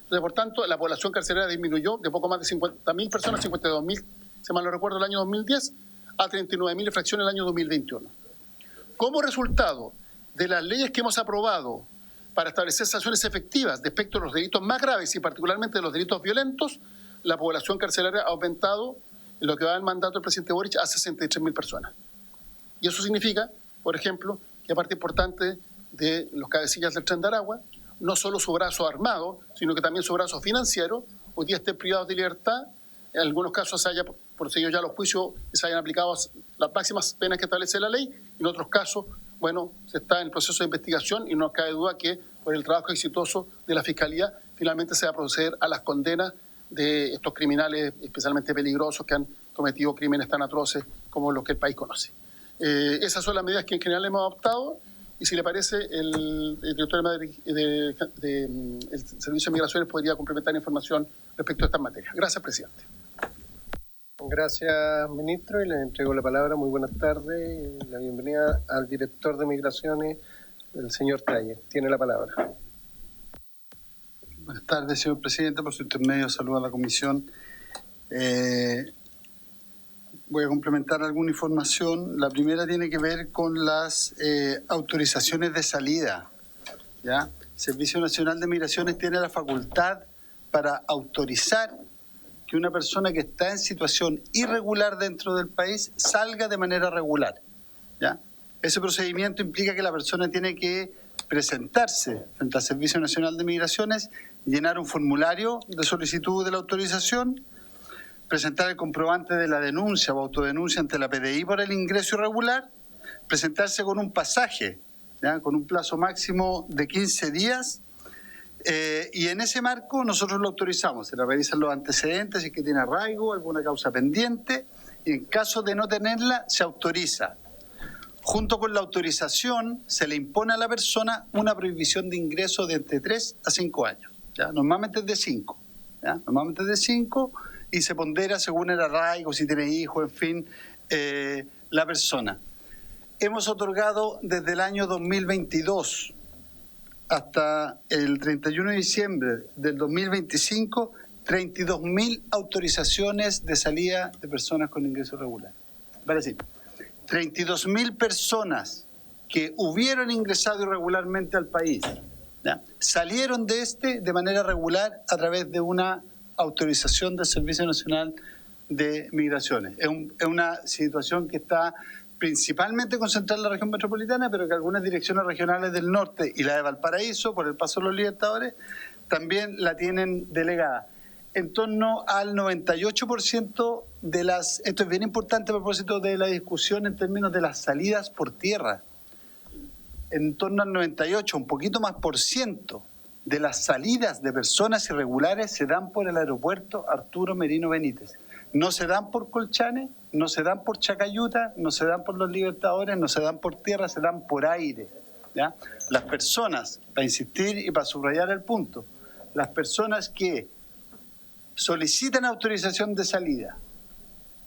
Entonces, por tanto, la población carcelaria disminuyó de poco más de 50.000 personas, 52.000, si mal no recuerdo, el año 2010, a 39.000 y fracción el año 2021. Como resultado de las leyes que hemos aprobado para establecer sanciones efectivas respecto a los delitos más graves y particularmente de los delitos violentos, la población carcelaria ha aumentado, en lo que va del mandato del presidente Boric, a 63.000 personas. Y eso significa, por ejemplo, que parte importante de los cabecillas del Tren de Aragua, no solo su brazo armado, sino que también su brazo financiero, hoy día estén privados de libertad. En algunos casos se haya procedido ya los juicios y se hayan aplicado las máximas penas que establece la ley. En otros casos, bueno, se está en el proceso de investigación y no cabe duda que por el trabajo exitoso de la Fiscalía finalmente se va a proceder a las condenas de estos criminales especialmente peligrosos que han cometido crímenes tan atroces como los que el país conoce. Esas son las medidas que en general hemos adoptado y si le parece el director del Servicio de Migraciones podría complementar información respecto a estas materias. Gracias, presidente. Gracias, ministro, y le entrego la palabra. Muy buenas tardes. La bienvenida al director de Migraciones, el señor Traye. Tiene la palabra. Buenas tardes, señor presidente. Por su intermedio, saludo a la comisión. Voy a complementar alguna información. La primera tiene que ver con las autorizaciones de salida. ¿Ya? El Servicio Nacional de Migraciones tiene la facultad para autorizar que una persona que está en situación irregular dentro del país salga de manera regular, ¿ya? Ese procedimiento implica que la persona tiene que presentarse frente al Servicio Nacional de Migraciones, llenar un formulario de solicitud de la autorización, presentar el comprobante de la denuncia o autodenuncia ante la PDI por el ingreso irregular, presentarse con un pasaje, ¿ya? Con un plazo máximo de 15 días, y en ese marco nosotros lo autorizamos. Se le revisan los antecedentes, si es que tiene arraigo, alguna causa pendiente, y en caso de no tenerla, se autoriza. Junto con la autorización, se le impone a la persona una prohibición de ingreso de entre 3 a 5 años. ¿Ya? Normalmente es de 5. ¿Ya? Normalmente es de 5 y se pondera según el arraigo, si tiene hijos, en fin, la persona. Hemos otorgado desde el año 2022 hasta el 31 de diciembre del 2025 32.000 autorizaciones de salida de personas con ingreso irregular. Vale decir, 32.000 personas que hubieron ingresado irregularmente al país, ¿ya? Salieron de manera regular a través de una autorización del Servicio Nacional de Migraciones. Es una situación que está principalmente concentrada en la región metropolitana, pero que algunas direcciones regionales del norte y la de Valparaíso, por el Paso de los Libertadores, también la tienen delegada. En torno al 98% de las... Esto es bien importante a propósito de la discusión en términos de las salidas por tierra. En torno al 98, un poquito más por ciento de las salidas de personas irregulares se dan por el aeropuerto Arturo Merino Benítez. No se dan por Colchane, no se dan por Chacayuta, no se dan por los Libertadores, no se dan por tierra, se dan por aire, ¿ya? Las personas, para insistir y para subrayar el punto, las personas que solicitan autorización de salida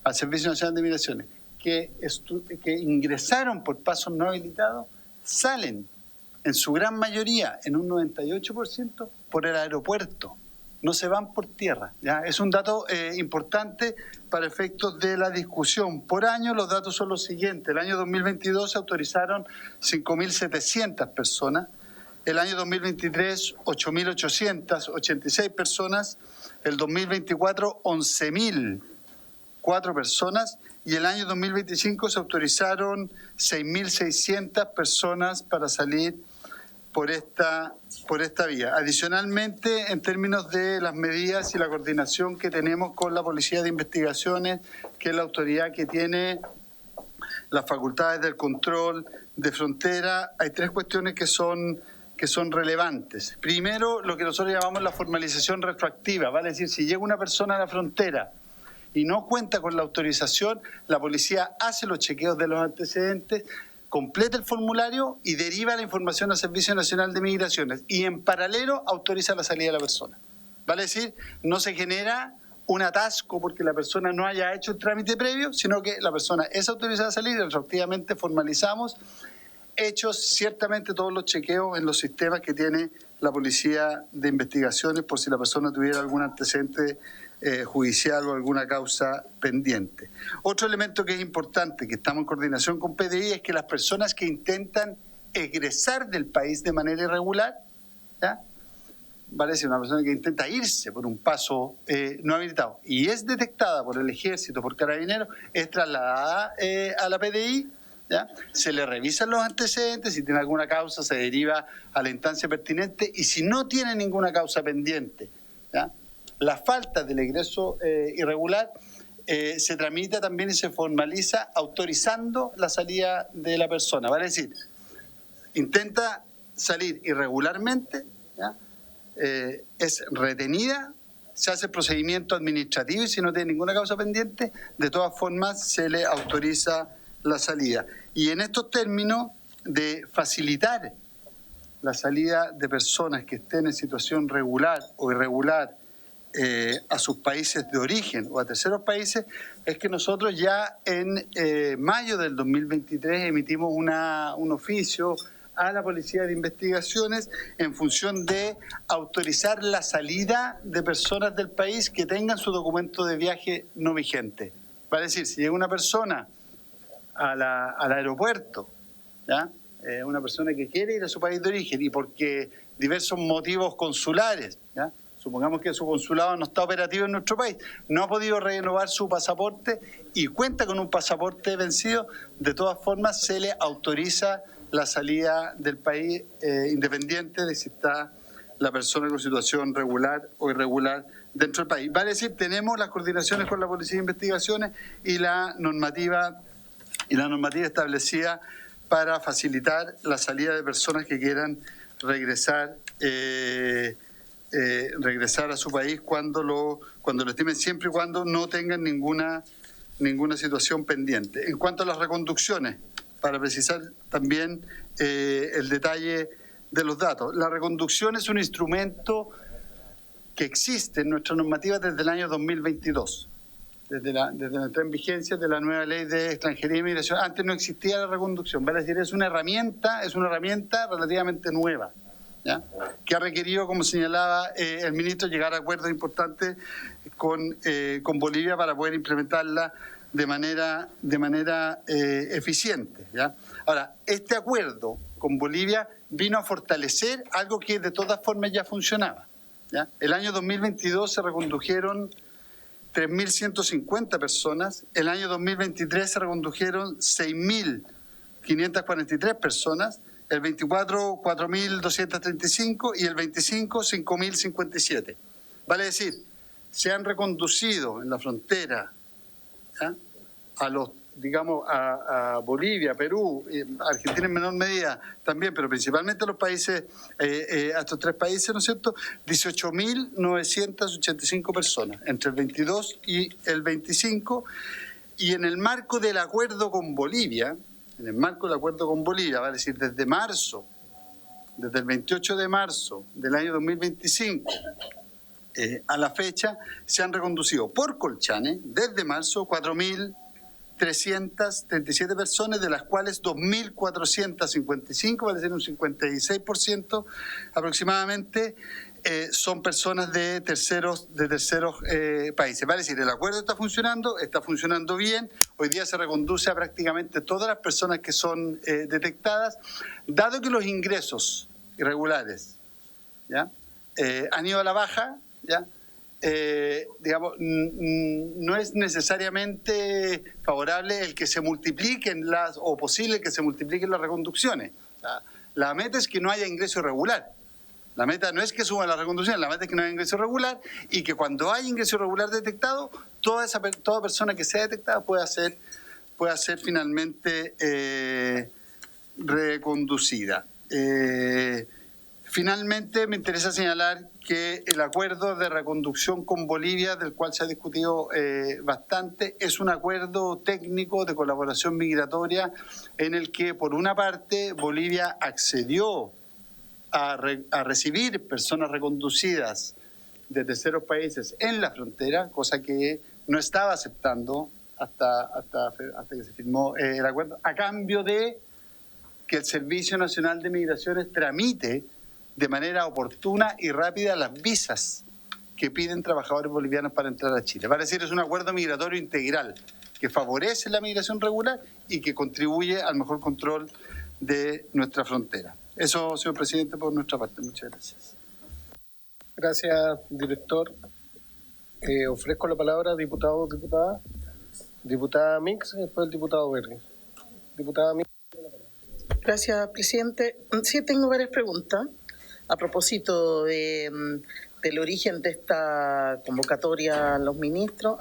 al Servicio Nacional de Migraciones, que ingresaron por pasos no habilitados, salen en su gran mayoría, en un 98%, por el aeropuerto. No se van por tierra, ¿ya? Es un dato importante para efectos de la discusión. Por año los datos son los siguientes. El año 2022 se autorizaron 5.700 personas. El año 2023, 8.886 personas. El 2024, 11.004 personas. Y el año 2025 se autorizaron 6.600 personas para salir por esta vía. Adicionalmente, en términos de las medidas y la coordinación que tenemos con la Policía de Investigaciones, que es la autoridad que tiene las facultades del control de frontera, hay 3 cuestiones que son relevantes. Primero, lo que nosotros llamamos la formalización retroactiva, vale decir, si llega una persona a la frontera y no cuenta con la autorización, la policía hace los chequeos de los antecedentes, completa el formulario y deriva la información al Servicio Nacional de Migraciones y en paralelo autoriza la salida de la persona. Vale decir, no se genera un atasco porque la persona no haya hecho el trámite previo, sino que la persona es autorizada a salir y retroactivamente formalizamos hechos ciertamente todos los chequeos en los sistemas que tiene la Policía de Investigaciones por si la persona tuviera algún antecedente judicial o alguna causa pendiente. Otro elemento que es importante, que estamos en coordinación con PDI, es que las personas que intentan egresar del país de manera irregular, ¿ya? Vale decir, una persona que intenta irse por un paso no habilitado y es detectada por el Ejército, por Carabineros, es trasladada a la PDI, ¿ya? Se le revisan los antecedentes, si tiene alguna causa se deriva a la instancia pertinente y si no tiene ninguna causa pendiente, ¿ya? La falta del egreso irregular se tramita también y se formaliza autorizando la salida de la persona. Vale decir, intenta salir irregularmente, ¿ya? Es retenida, se hace procedimiento administrativo y si no tiene ninguna causa pendiente, de todas formas se le autoriza la salida. Y en estos términos de facilitar la salida de personas que estén en situación regular o irregular a sus países de origen o a terceros países, es que nosotros ya en mayo del 2023 emitimos un oficio a la Policía de Investigaciones en función de autorizar la salida de personas del país que tengan su documento de viaje no vigente. Vale decir, si llega una persona al aeropuerto, ¿ya? Una persona que quiere ir a su país de origen y porque diversos motivos consulares, ¿ya? supongamos que su consulado no está operativo en nuestro país, no ha podido renovar su pasaporte y cuenta con un pasaporte vencido, de todas formas se le autoriza la salida del país independiente de si está la persona con situación regular o irregular dentro del país. Vale decir, tenemos las coordinaciones con la Policía de Investigaciones y la normativa establecida para facilitar la salida de personas que quieran regresar a su país cuando lo estimen, siempre y cuando no tengan ninguna situación pendiente. En cuanto a las reconducciones, para precisar también el detalle de los datos, la reconducción es un instrumento que existe en nuestra normativa desde el año 2022. Desde la entrada en vigencia de la nueva ley de extranjería y migración. Antes no existía la reconducción, vale decir, es una herramienta relativamente nueva, ¿ya? Que ha requerido, como señalaba el ministro, llegar a acuerdos importantes con Bolivia para poder implementarla de manera eficiente, ¿ya? Ahora, este acuerdo con Bolivia vino a fortalecer algo que de todas formas ya funcionaba, ¿ya? El año 2022 se recondujeron 3.150 personas, el año 2023 se recondujeron 6.543 personas, el 24 4.235 y el 25 5.057. Vale decir, se han reconducido en la frontera, ¿ya?, a Bolivia, Perú, Argentina en menor medida también, pero principalmente a los países, a estos tres países, ¿no es cierto?, 18.985 personas entre el 22 y el 25, y en el marco del acuerdo con Bolivia, vale decir, desde el 28 de marzo del año 2025 a la fecha, se han reconducido por Colchane, desde marzo, 4.337 personas, de las cuales 2.455, va a ser un 56% aproximadamente, son personas de terceros países. Vale decir, el acuerdo está funcionando bien. Hoy día se reconduce a prácticamente todas las personas que son detectadas, dado que los ingresos irregulares, ¿ya?, han ido a la baja, ¿ya? No es necesariamente favorable el que se multipliquen o posible que se multipliquen las reconducciones. La meta es que no haya ingreso irregular. La meta no es que suban las reconducciones, la meta es que no haya ingreso irregular y que cuando hay ingreso irregular detectado, toda persona que sea detectada pueda ser finalmente reconducida. Finalmente, me interesa señalar que el acuerdo de reconducción con Bolivia, del cual se ha discutido bastante, es un acuerdo técnico de colaboración migratoria en el que, por una parte, Bolivia accedió a recibir personas reconducidas de terceros países en la frontera, cosa que no estaba aceptando hasta que se firmó el acuerdo, a cambio de que el Servicio Nacional de Migraciones tramite de manera oportuna y rápida las visas que piden trabajadores bolivianos para entrar a Chile. Vale decir, es un acuerdo migratorio integral que favorece la migración regular y que contribuye al mejor control de nuestra frontera. Eso, señor presidente, por nuestra parte. Muchas gracias. Gracias, director. Ofrezco la palabra a diputados, diputadas. Diputada Mix, después el diputado Berry. Diputada Mix. Gracias, presidente. Sí, tengo varias preguntas a propósito del origen de esta convocatoria al ministro.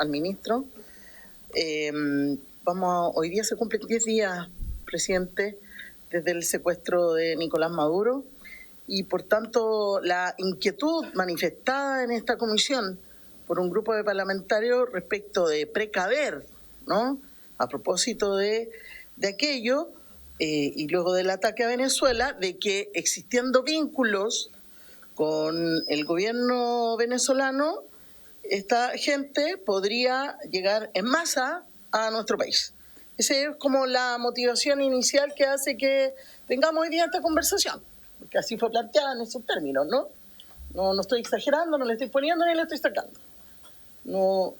Hoy día se cumplen 10 días, presidente, desde el secuestro de Nicolás Maduro, y por tanto la inquietud manifestada en esta comisión por un grupo de parlamentarios respecto de precaver, ¿no?, a propósito de aquello, y luego del ataque a Venezuela, de que existiendo vínculos con el gobierno venezolano, esta gente podría llegar en masa a nuestro país. Esa es como la motivación inicial que hace que tengamos hoy día esta conversación, porque así fue planteada en esos términos, ¿no? No estoy exagerando, no le estoy poniendo ni le estoy sacando. No.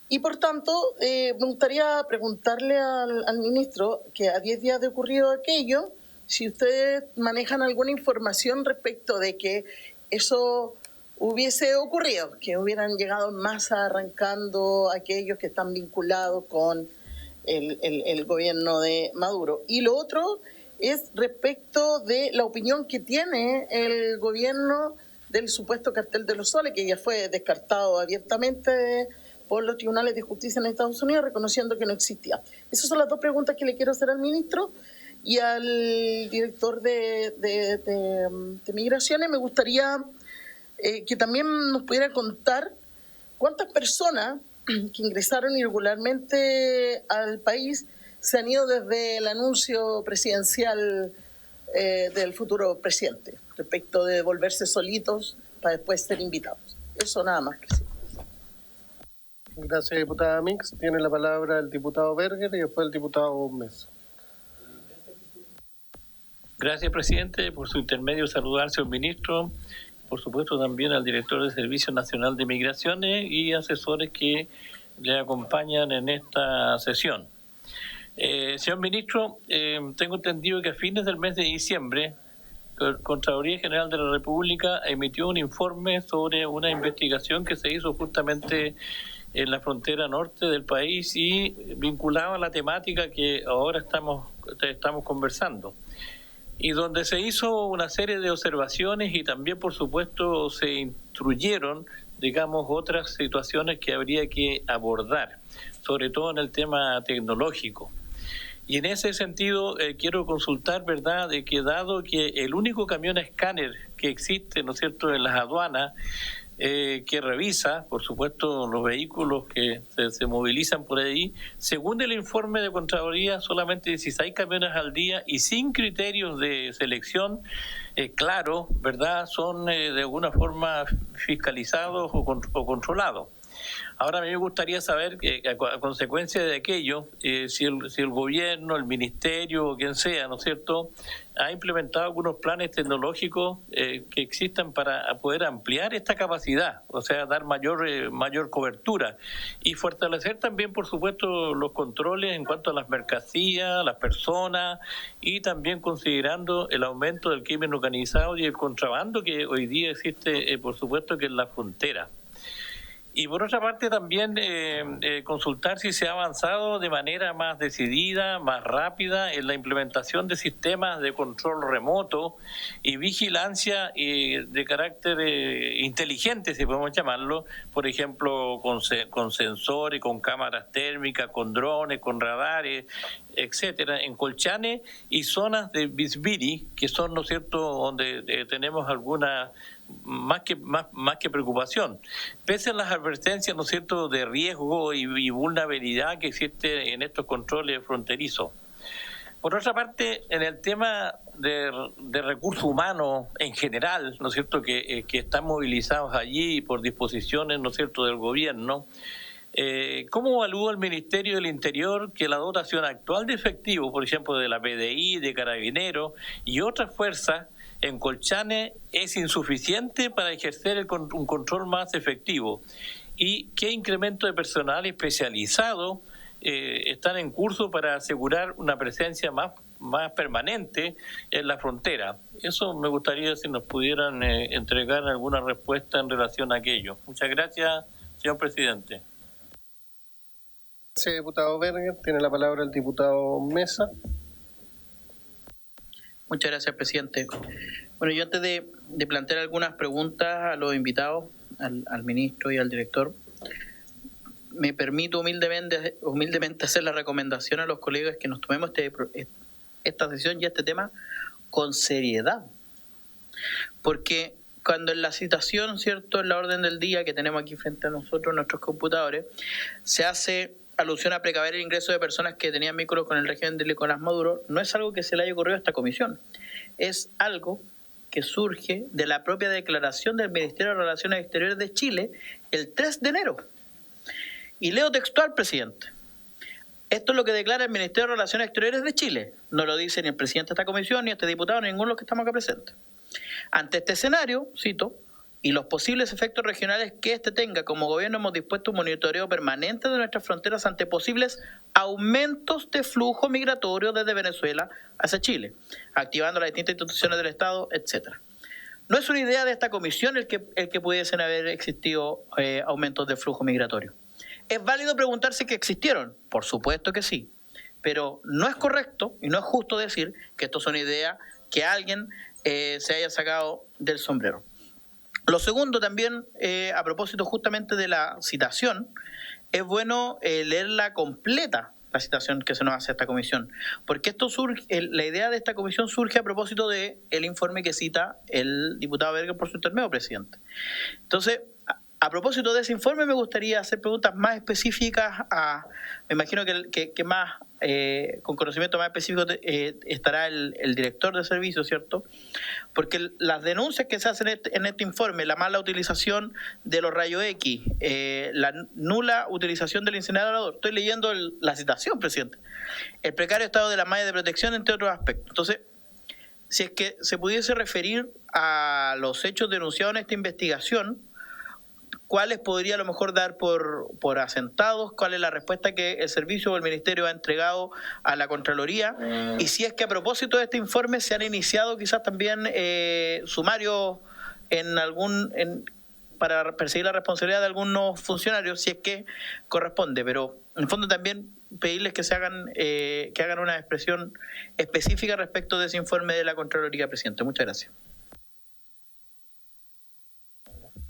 Y por tanto, me gustaría preguntarle al ministro que a 10 días de ocurrido aquello, si ustedes manejan alguna información respecto de que eso hubiese ocurrido, que hubieran llegado en masa arrancando aquellos que están vinculados con el gobierno de Maduro. Y lo otro es respecto de la opinión que tiene el gobierno del supuesto cartel de los soles, que ya fue descartado abiertamente por los tribunales de justicia en Estados Unidos, reconociendo que no existía. Esas son las dos preguntas que le quiero hacer al ministro y al director de Migraciones. Me gustaría que también nos pudiera contar cuántas personas que ingresaron irregularmente al país se han ido desde el anuncio presidencial del futuro presidente, respecto de volverse solitos para después ser invitados. Eso nada más, presidente. Gracias, diputada Mix. Tiene la palabra el diputado Berger y después el diputado Mesa. Gracias, presidente. Por su intermedio, saludar al señor ministro, por supuesto también al director del Servicio Nacional de Migraciones y asesores que le acompañan en esta sesión. Señor ministro, tengo entendido que a fines del mes de diciembre, la Contraloría General de la República emitió un informe sobre una investigación que se hizo justamente en la frontera norte del país y vinculaba a la temática que ahora estamos conversando. Y donde se hizo una serie de observaciones y también, por supuesto, se instruyeron, digamos, otras situaciones que habría que abordar, sobre todo en el tema tecnológico. Y en ese sentido quiero consultar, ¿verdad?, de que dado que el único camión escáner que existe, ¿no es cierto?, en las aduanas, que revisa, por supuesto, los vehículos que se movilizan por ahí, según el informe de Contraloría, solamente 16 camiones al día y sin criterios de selección claro, ¿verdad?, son de alguna forma fiscalizados o controlados. Ahora a mí me gustaría saber que a consecuencia de aquello, si el gobierno, el ministerio o quien sea, ¿no es cierto?, ha implementado algunos planes tecnológicos que existan para poder ampliar esta capacidad, o sea, dar mayor cobertura y fortalecer también, por supuesto, los controles en cuanto a las mercancías, las personas y también considerando el aumento del crimen organizado y el contrabando que hoy día existe, por supuesto, que en la frontera. Y por otra parte también consultar si se ha avanzado de manera más decidida, más rápida en la implementación de sistemas de control remoto y vigilancia de carácter inteligente, si podemos llamarlo, por ejemplo, con sensores, con cámaras térmicas, con drones, con radares, etcétera, en Colchane y zonas de Bisbiri, que son, ¿no es cierto?, donde tenemos alguna más que preocupación, pese a las advertencias, ¿no es cierto?, de riesgo y vulnerabilidad que existe en estos controles fronterizos. Por otra parte, en el tema de recursos humanos en general, ¿no es cierto?, que están movilizados allí por disposiciones, ¿no es cierto?, del gobierno, ¿cómo evalúa el Ministerio del Interior que la dotación actual de efectivos, por ejemplo, de la PDI, de Carabineros y otras fuerzas en Colchane es insuficiente para ejercer un control más efectivo? ¿Y qué incremento de personal especializado están en curso para asegurar una presencia más permanente en la frontera? Eso me gustaría si nos pudieran entregar alguna respuesta en relación a aquello. Muchas gracias, señor presidente. Gracias, diputado Berger. Tiene la palabra el diputado Mesa. Muchas gracias, presidente. Bueno, yo antes de plantear algunas preguntas a los invitados, al ministro y al director, me permito humildemente hacer la recomendación a los colegas que nos tomemos esta sesión y este tema con seriedad. Porque cuando en la citación, ¿cierto?, en la orden del día que tenemos aquí frente a nosotros, nuestros computadores, se hace alusión a precaver el ingreso de personas que tenían vínculos con el régimen de Nicolás Maduro, no es algo que se le haya ocurrido a esta comisión, es algo que surge de la propia declaración del Ministerio de Relaciones Exteriores de Chile el 3 de enero. Y leo textual, presidente. Esto es lo que declara el Ministerio de Relaciones Exteriores de Chile. No lo dice ni el presidente de esta comisión, ni este diputado, ni ninguno de los que estamos acá presentes. Ante este escenario, cito, y los posibles efectos regionales que éste tenga, como gobierno hemos dispuesto un monitoreo permanente de nuestras fronteras ante posibles aumentos de flujo migratorio desde Venezuela hacia Chile, activando las distintas instituciones del Estado, etc. no es una idea de esta comisión el que pudiesen haber existido aumentos de flujo migratorio. ¿Es válido preguntarse que existieron? Por supuesto que sí, pero no es correcto y no es justo decir que esto son ideas que alguien se haya sacado del sombrero. Lo segundo también, a propósito justamente de la citación, es bueno leerla completa, la citación que se nos hace a esta comisión, porque esto surge, la idea de esta comisión surge a propósito del informe que cita el diputado Berger por su intermedio, presidente. Entonces, a propósito de ese informe, me gustaría hacer preguntas más específicas me imagino que más, con conocimiento más específico estará el director de servicio, ¿cierto? Porque las denuncias que se hacen en este informe, la mala utilización de los rayos X, la nula utilización del incinerador, estoy leyendo la citación, presidente, el precario estado de las mallas de protección, entre otros aspectos. Entonces, si es que se pudiese referir a los hechos denunciados en esta investigación, ¿cuáles podría a lo mejor dar por asentados? ¿Cuál es la respuesta que el servicio o el ministerio ha entregado a la Contraloría? Y si es que a propósito de este informe se han iniciado quizás también sumarios para perseguir la responsabilidad de algunos funcionarios, si es que corresponde. Pero en el fondo también pedirles que hagan una expresión específica respecto de ese informe de la Contraloría, presidente. Muchas gracias.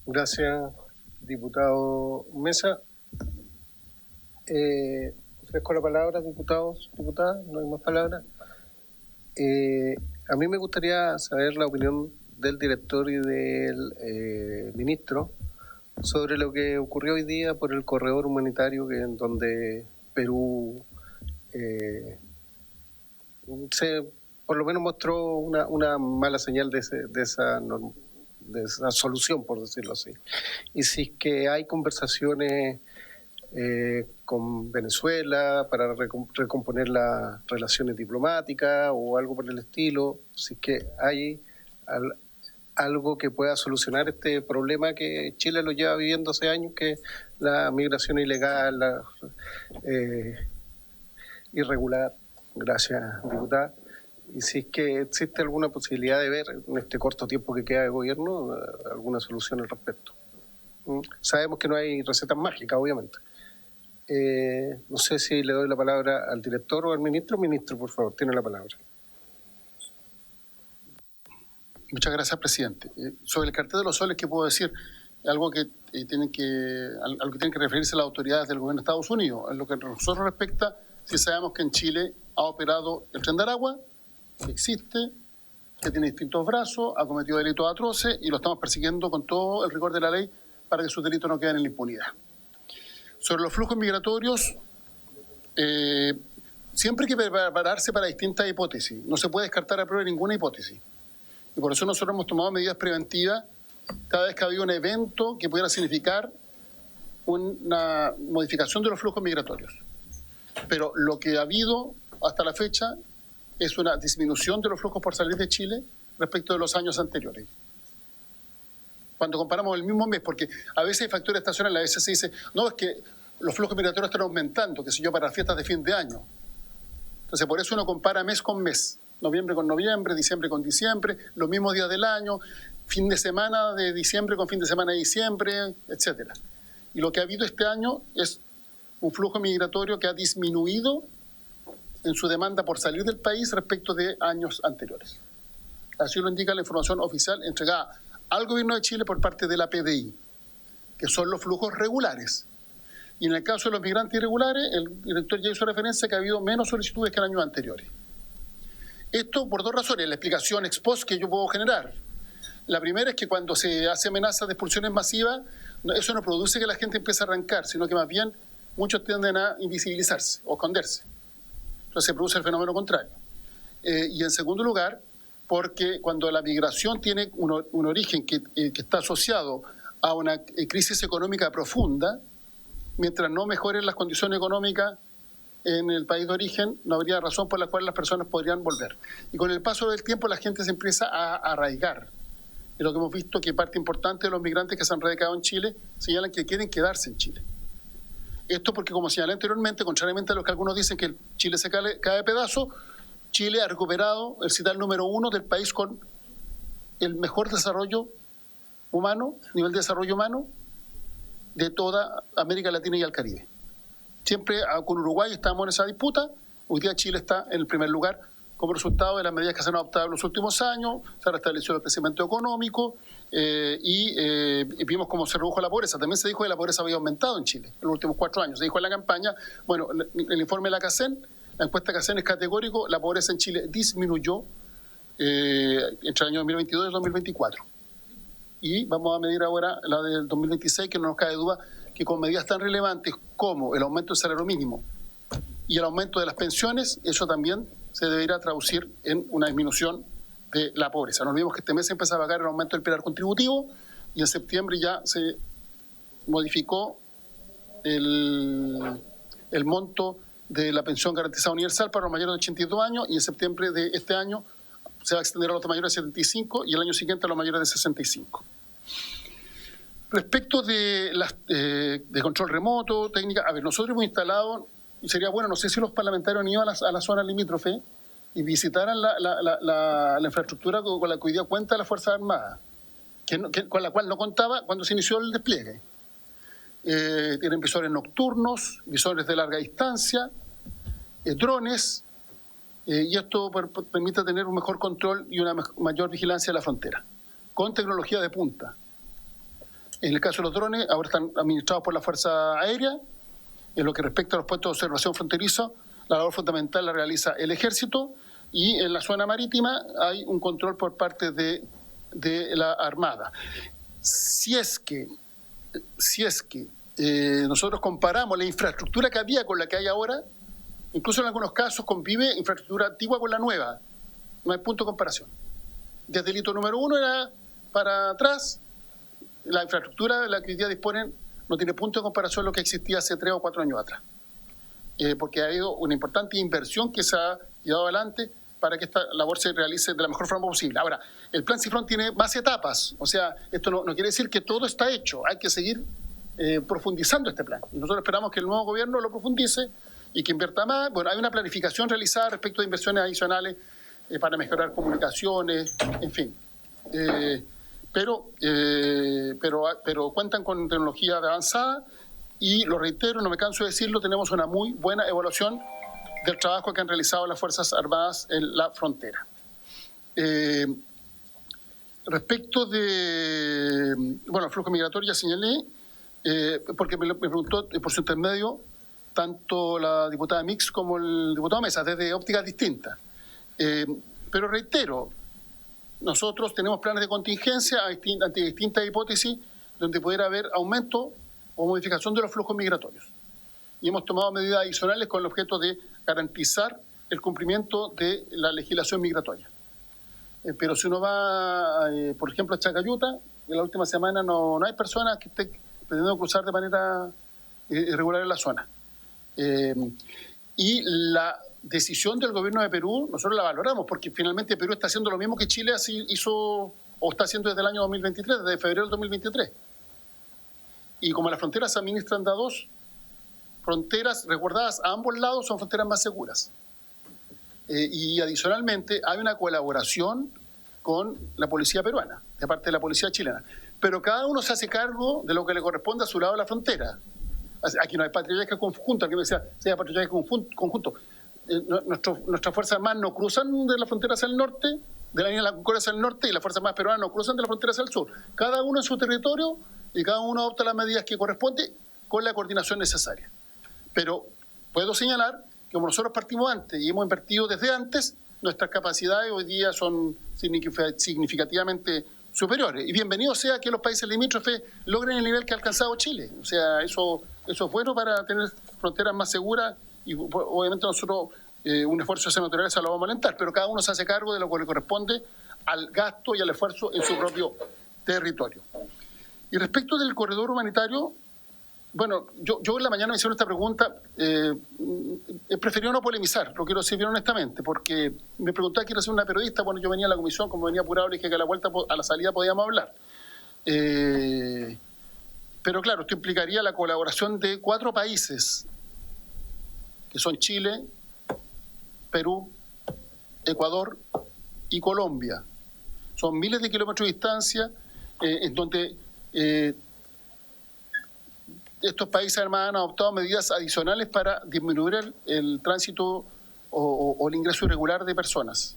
Gracias, diputado Mesa. Ofrezco la palabra, diputados, diputadas, no hay más palabras. A mí me gustaría saber la opinión del director y del ministro sobre lo que ocurrió hoy día por el corredor humanitario, en donde Perú por lo menos mostró una mala señal de esa solución, por decirlo así. Y si es que hay conversaciones con Venezuela para recomponer las relaciones diplomáticas o algo por el estilo, si es que hay algo que pueda solucionar este problema que Chile lo lleva viviendo hace años, que es la migración ilegal, irregular. Gracias, diputada. Y si es que existe alguna posibilidad de ver en este corto tiempo que queda de gobierno alguna solución al respecto. Sabemos que no hay recetas mágicas, obviamente. No sé si le doy la palabra al director o al ministro. Ministro, por favor, tiene la palabra. Muchas gracias, presidente. Sobre el cartel de los soles, ¿qué puedo decir? Algo que tienen que referirse las autoridades del gobierno de Estados Unidos. En lo que a nosotros respecta, sí sabemos que en Chile ha operado el Tren de Aragua, que existe, que tiene distintos brazos, ha cometido delitos atroces y lo estamos persiguiendo con todo el rigor de la ley para que sus delitos no queden en la impunidad. Sobre los flujos migratorios, siempre hay que prepararse para distintas hipótesis. No se puede descartar a prueba ninguna hipótesis. Y por eso nosotros hemos tomado medidas preventivas cada vez que ha habido un evento que pudiera significar una modificación de los flujos migratorios. Pero lo que ha habido hasta la fecha es una disminución de los flujos por salir de Chile respecto de los años anteriores. Cuando comparamos el mismo mes, porque a veces hay factores estacionales, a veces se dice, no, es que los flujos migratorios están aumentando, que sé yo, para fiestas de fin de año. Entonces, por eso uno compara mes con mes, noviembre con noviembre, diciembre con diciembre, los mismos días del año, fin de semana de diciembre con fin de semana de diciembre, etc. Y lo que ha habido este año es un flujo migratorio que ha disminuido en su demanda por salir del país respecto de años anteriores. Así lo indica la información oficial entregada al Gobierno de Chile por parte de la PDI, que son los flujos regulares. Y en el caso de los migrantes irregulares, el director ya hizo referencia a que ha habido menos solicitudes que en años anteriores. Esto por dos razones, la explicación ex post que yo puedo generar. La primera es que cuando se hace amenaza de expulsiones masivas, eso no produce que la gente empiece a arrancar, sino que más bien muchos tienden a invisibilizarse o esconderse. Entonces se produce el fenómeno contrario. Y en segundo lugar, porque cuando la migración tiene un origen que está asociado a una crisis económica profunda, mientras no mejoren las condiciones económicas en el país de origen, no habría razón por la cual las personas podrían volver. Y con el paso del tiempo la gente se empieza a arraigar. Y lo que hemos visto que parte importante de los migrantes que se han radicado en Chile señalan que quieren quedarse en Chile. Esto porque, como señalé anteriormente, contrariamente a lo que algunos dicen que Chile se cae de pedazo, Chile ha recuperado el CITAL número 1 del país con el mejor desarrollo humano, nivel de desarrollo humano de toda América Latina y el Caribe. Siempre con Uruguay estamos en esa disputa. Hoy día Chile está en el primer lugar como resultado de las medidas que se han adoptado en los últimos años. Se ha restablecido el crecimiento económico y vimos cómo se redujo la pobreza. También se dijo que la pobreza había aumentado en Chile en los últimos 4 años. Se dijo en la campaña, bueno, el informe de la CACEN, la encuesta de CACEN es categórico, la pobreza en Chile disminuyó entre el año 2022 y el 2024. Y vamos a medir ahora la del 2026, que no nos cabe duda que con medidas tan relevantes como el aumento del salario mínimo y el aumento de las pensiones, eso también se deberá traducir en una disminución de la pobreza. No olvidemos que este mes se empezó a pagar el aumento del pilar contributivo y en septiembre ya se modificó el monto de la pensión garantizada universal para los mayores de 82 años y en septiembre de este año se va a extender a los mayores de 75 y el año siguiente a los mayores de 65. Respecto de control remoto, técnica, a ver, nosotros hemos instalado, y sería bueno, no sé si los parlamentarios han ido a la zona limítrofe y visitaran la infraestructura con la que hoy día cuenta la Fuerza Armada, con la cual no contaba cuando se inició el despliegue. Tienen visores nocturnos, visores de larga distancia, drones, y esto permite tener un mejor control y una mayor vigilancia de la frontera, con tecnología de punta. En el caso de los drones, ahora están administrados por la Fuerza Aérea. En lo que respecta a los puestos de observación fronterizo, la labor fundamental la realiza el Ejército y en la zona marítima hay un control por parte de la Armada. Si es que nosotros comparamos la infraestructura que había con la que hay ahora, incluso en algunos casos convive infraestructura antigua con la nueva. No hay punto de comparación. Desde el hito número 1 era para atrás, la infraestructura de la que hoy día disponen no tiene punto de comparación con lo que existía hace 3 o 4 años atrás. Porque ha habido una importante inversión que se ha llevado adelante para que esta labor se realice de la mejor forma posible. Ahora, el plan Cifrón tiene más etapas. O sea, esto no quiere decir que todo está hecho. Hay que seguir profundizando este plan. Y nosotros esperamos que el nuevo gobierno lo profundice y que invierta más. Bueno, hay una planificación realizada respecto de inversiones adicionales para mejorar comunicaciones, en fin. Pero cuentan con tecnología avanzada y, lo reitero, no me canso de decirlo, tenemos una muy buena evaluación del trabajo que han realizado las Fuerzas Armadas en la frontera. Respecto de, bueno, el flujo migratorio ya señalé, porque me preguntó por su intermedio tanto la diputada Mix como el diputado Mesa, desde ópticas distintas. Pero reitero, nosotros tenemos planes de contingencia ante distintas hipótesis donde pudiera haber aumento o modificación de los flujos migratorios. Y hemos tomado medidas adicionales con el objeto de garantizar el cumplimiento de la legislación migratoria. Pero si uno va, por ejemplo, a Chacayuta, en la última semana no hay personas que estén pretendiendo cruzar de manera irregular en la zona. Y la decisión del gobierno de Perú, nosotros la valoramos, porque finalmente Perú está haciendo lo mismo que Chile hizo o está haciendo desde el año 2023, desde febrero del 2023. Y como las fronteras se administran de a dos, fronteras resguardadas a ambos lados son fronteras más seguras. Y adicionalmente hay una colaboración con la policía peruana, de parte de la policía chilena. Pero cada uno se hace cargo de lo que le corresponde a su lado de la frontera. Aquí no hay patrullaje conjunto, aquí me decía, sí hay patrullaje conjunto. Nuestras fuerzas armadas no cruzan de la frontera hacia el norte, de la línea de la Concordia hacia el norte, y las fuerzas armadas peruanas no cruzan de la frontera hacia el sur. Cada uno en su territorio y cada uno adopta las medidas que corresponden con la coordinación necesaria. Pero puedo señalar que como nosotros partimos antes y hemos invertido desde antes, nuestras capacidades hoy día son significativamente superiores. Y bienvenido sea que los países limítrofes logren el nivel que ha alcanzado Chile. O sea, eso es bueno para tener fronteras más seguras y obviamente nosotros un esfuerzo de esa naturaleza lo vamos a alentar, pero cada uno se hace cargo de lo que le corresponde al gasto y al esfuerzo en su propio territorio. Y respecto del corredor humanitario, bueno, yo en la mañana me hicieron esta pregunta, he preferido no polemizar, lo quiero decir bien honestamente, porque me preguntaba, quiero ser una periodista, bueno, yo venía a la comisión, como venía apurado, le dije que a la vuelta, a la salida podíamos hablar. Pero claro, esto implicaría la colaboración de 4 países, que son Chile, Perú, Ecuador y Colombia. Son miles de kilómetros de distancia en donde estos países además han adoptado medidas adicionales para disminuir el tránsito o el ingreso irregular de personas.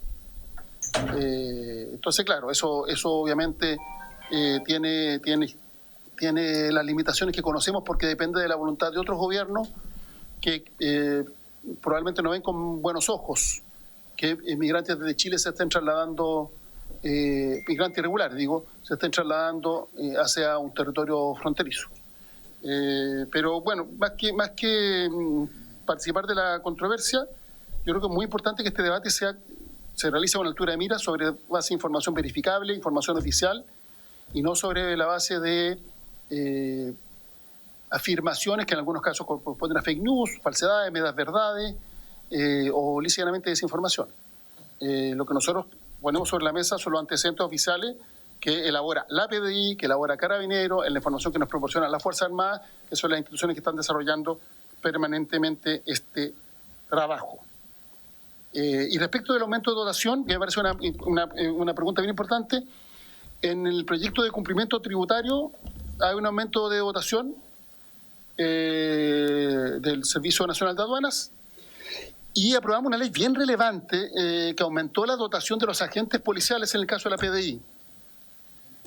Entonces, claro, eso obviamente tiene las limitaciones que conocemos porque depende de la voluntad de otros gobiernos que probablemente no ven con buenos ojos que migrantes desde Chile se estén trasladando, migrantes irregulares, digo, se estén trasladando hacia un territorio fronterizo. Pero bueno, más que participar de la controversia, yo creo que es muy importante que este debate se realice con altura de mira sobre base de información verificable, información oficial, y no sobre la base de afirmaciones que en algunos casos corresponden a fake news, falsedades, medias verdades o lícitamente desinformación. Lo que nosotros ponemos sobre la mesa son los antecedentes oficiales que elabora la PDI, que elabora Carabineros, en la información que nos proporcionan las Fuerzas Armadas, que son las instituciones que están desarrollando permanentemente este trabajo. Y respecto del aumento de dotación, que me parece una pregunta bien importante, en el proyecto de cumplimiento tributario hay un aumento de dotación del Servicio Nacional de Aduanas y aprobamos una ley bien relevante que aumentó la dotación de los agentes policiales en el caso de la PDI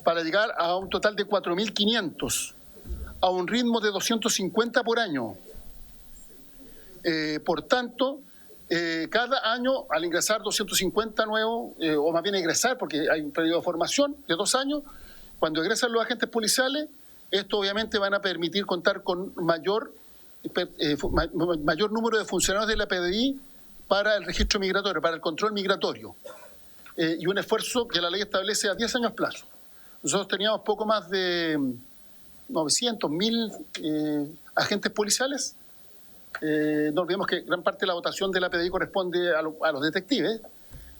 para llegar a un total de 4.500 a un ritmo de 250 por año. Por tanto, cada año al ingresar 250 nuevos, o más bien ingresar porque hay un periodo de formación de 2 años, cuando ingresan los agentes policiales, esto obviamente van a permitir contar con mayor número de funcionarios de la PDI para el registro migratorio, para el control migratorio, y un esfuerzo que la ley establece a 10 años plazo. Nosotros teníamos poco más de 900.000 agentes policiales. No olvidemos que gran parte de la dotación de la PDI corresponde a los detectives.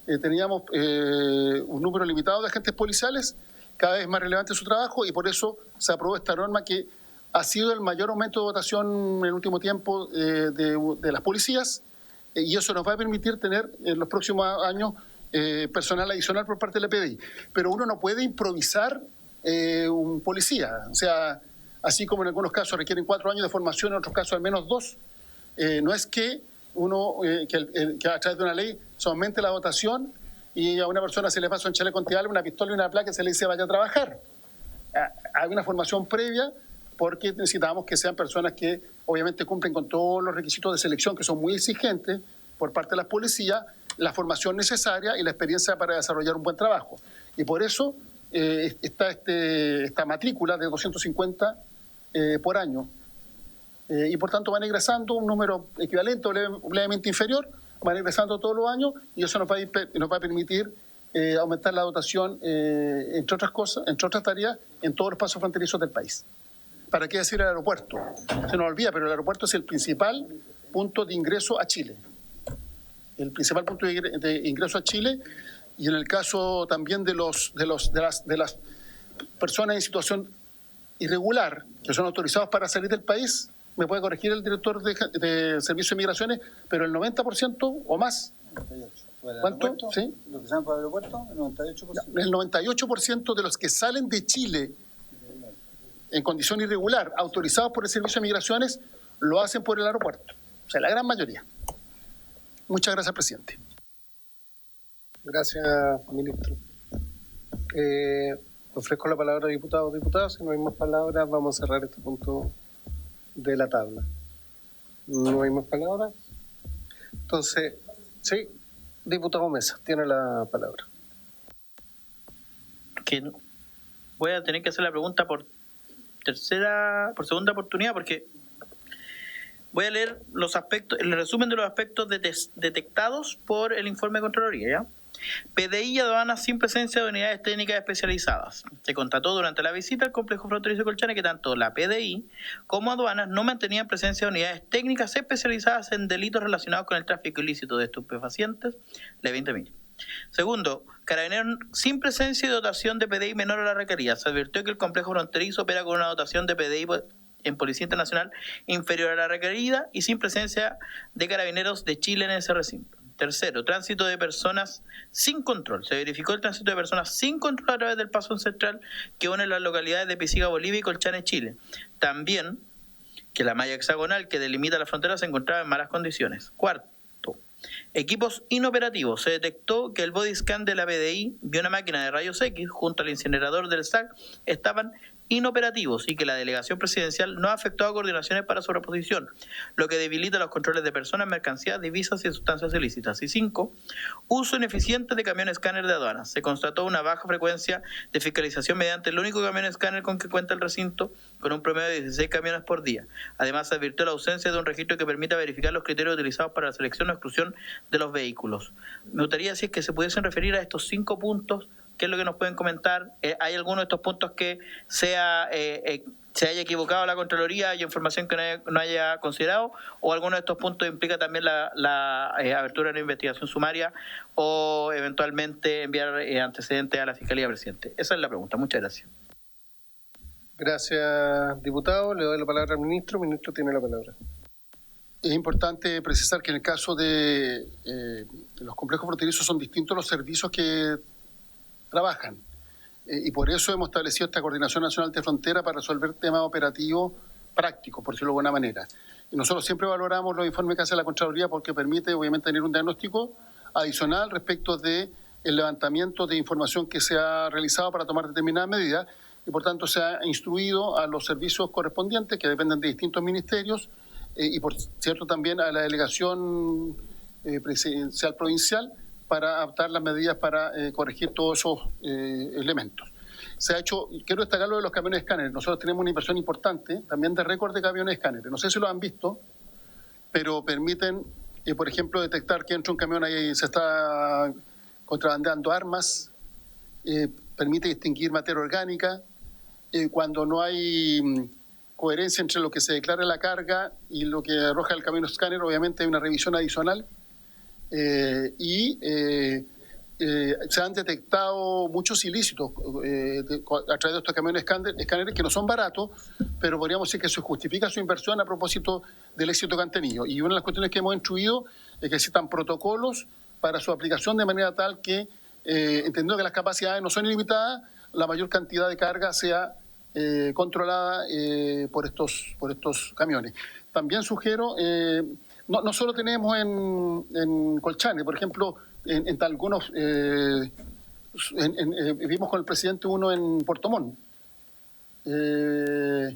Teníamos un número limitado de agentes policiales, cada vez más relevante su trabajo, y por eso se aprobó esta norma que ha sido el mayor aumento de dotación en el último tiempo de las policías, y eso nos va a permitir tener en los próximos años personal adicional por parte de la PDI. Pero uno no puede improvisar un policía. O sea, así como en algunos casos requieren 4 años de formación, en otros casos al menos 2. No es que que a través de una ley se aumente la dotación y a una persona se le pasa un chaleco antibalas, una pistola y una placa y se le dice vaya a trabajar. Hay una formación previa porque necesitamos que sean personas que obviamente cumplen con todos los requisitos de selección que son muy exigentes por parte de las policías, la formación necesaria y la experiencia para desarrollar un buen trabajo. Y por eso está esta matrícula de 250 por año. Y por tanto van ingresando un número equivalente o levemente inferior, van ingresando todos los años y eso nos va a permitir aumentar la dotación, entre otras cosas, entre otras tareas, en todos los pasos fronterizos del país. ¿Para qué decir el aeropuerto? Se nos olvida, pero el aeropuerto es el principal punto de ingreso a Chile. El principal punto de ingreso a Chile, y en el caso también de las personas en situación irregular que son autorizados para salir del país, me puede corregir el director de Servicio de Migraciones, pero el 90% o más. 98. ¿Cuánto? ¿Sí? Lo que se llama para el aeropuerto, el 98%. El 98% de los que salen de Chile en condición irregular, autorizados por el Servicio de Migraciones, lo hacen por el aeropuerto. O sea, la gran mayoría. Muchas gracias, presidente. Gracias, ministro. Ofrezco la palabra a diputados o diputadas. Si no hay más palabras, vamos a cerrar este punto de la tabla. ¿No hay más palabras? Entonces, sí, diputado Mesa, tiene la palabra. Que voy a tener que hacer la pregunta por segunda oportunidad, porque voy a leer los aspectos, el resumen de los aspectos detectados por el informe de Contraloría, ¿ya? PDI y aduanas sin presencia de unidades técnicas especializadas. Se constató durante la visita al complejo fronterizo de Colchane que tanto la PDI como aduanas no mantenían presencia de unidades técnicas especializadas en delitos relacionados con el tráfico ilícito de estupefacientes, de 20.000. Segundo, Carabineros sin presencia y dotación de PDI menor a la requerida. Se advirtió que el complejo fronterizo opera con una dotación de PDI en Policía Internacional inferior a la requerida y sin presencia de Carabineros de Chile en ese recinto. Tercero, tránsito de personas sin control. Se verificó el tránsito de personas sin control a través del paso ancestral que une las localidades de Pisiga, Bolivia y Colchane, Chile. También que la malla hexagonal que delimita la frontera se encontraba en malas condiciones. Cuarto, equipos inoperativos. Se detectó que el body scan de la PDI y una máquina de rayos X junto al incinerador del SAC estaban inoperativos y que la delegación presidencial no ha efectuado coordinaciones para su reposición, lo que debilita los controles de personas, mercancías, divisas y sustancias ilícitas. Y 5, uso ineficiente de camión escáner de aduanas. Se constató una baja frecuencia de fiscalización mediante el único camión escáner con que cuenta el recinto, con un promedio de 16 camiones por día. Además, se advirtió la ausencia de un registro que permita verificar los criterios utilizados para la selección o exclusión de los vehículos. Me gustaría si es que se pudiesen referir a estos 5 puntos. ¿Qué es lo que nos pueden comentar? ¿Hay alguno de estos puntos que se haya equivocado la Contraloría, hay información que no haya considerado? ¿O alguno de estos puntos implica también la abertura de una investigación sumaria o eventualmente enviar antecedentes a la Fiscalía, presidente? Esa es la pregunta. Muchas gracias. Gracias, diputado. Le doy la palabra al ministro. El ministro tiene la palabra. Es importante precisar que en el caso de los complejos fronterizos son distintos los servicios que trabajan. Y por eso hemos establecido esta Coordinación Nacional de Frontera para resolver temas operativos prácticos, por decirlo de buena manera. Y nosotros siempre valoramos los informes que hace la Contraloría porque permite, obviamente, tener un diagnóstico adicional respecto del levantamiento de información que se ha realizado para tomar determinadas medidas. Y, por tanto, se ha instruido a los servicios correspondientes que dependen de distintos ministerios y, por cierto, también a la delegación presidencial provincial para adaptar las medidas para corregir todos esos elementos. Se ha hecho, quiero destacar lo de los camiones escáneres. Nosotros tenemos una inversión importante también de récord de camiones escáneres. No sé si lo han visto, pero permiten, por ejemplo, detectar que entra un camión ahí se está contrabandeando armas, permite distinguir materia orgánica, cuando no hay coherencia entre lo que se declara en la carga y lo que arroja el camión escáner, obviamente hay una revisión adicional. Se han detectado muchos ilícitos a través de estos camiones escáneres que no son baratos, pero podríamos decir que se justifica su inversión a propósito del éxito que han tenido. Y una de las cuestiones que hemos instruido es que existan protocolos para su aplicación de manera tal que, entendiendo que las capacidades no son ilimitadas, la mayor cantidad de carga sea controlada por estos camiones. También sugiero... No solo tenemos en Colchane, por ejemplo, en algunos, vimos con el presidente uno en Puerto Montt, que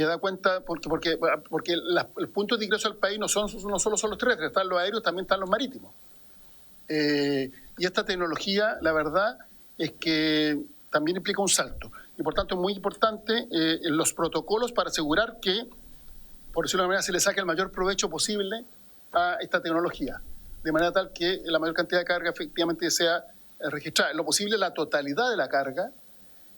da cuenta, porque los puntos de ingreso al país no solo son los terrestres, están los aéreos, también están los marítimos. Y esta tecnología, la verdad, es que también implica un salto. Y por tanto es muy importante los protocolos para asegurar que, por decirlo de alguna manera, se le saque el mayor provecho posible a esta tecnología, de manera tal que la mayor cantidad de carga efectivamente sea registrada. En lo posible, la totalidad de la carga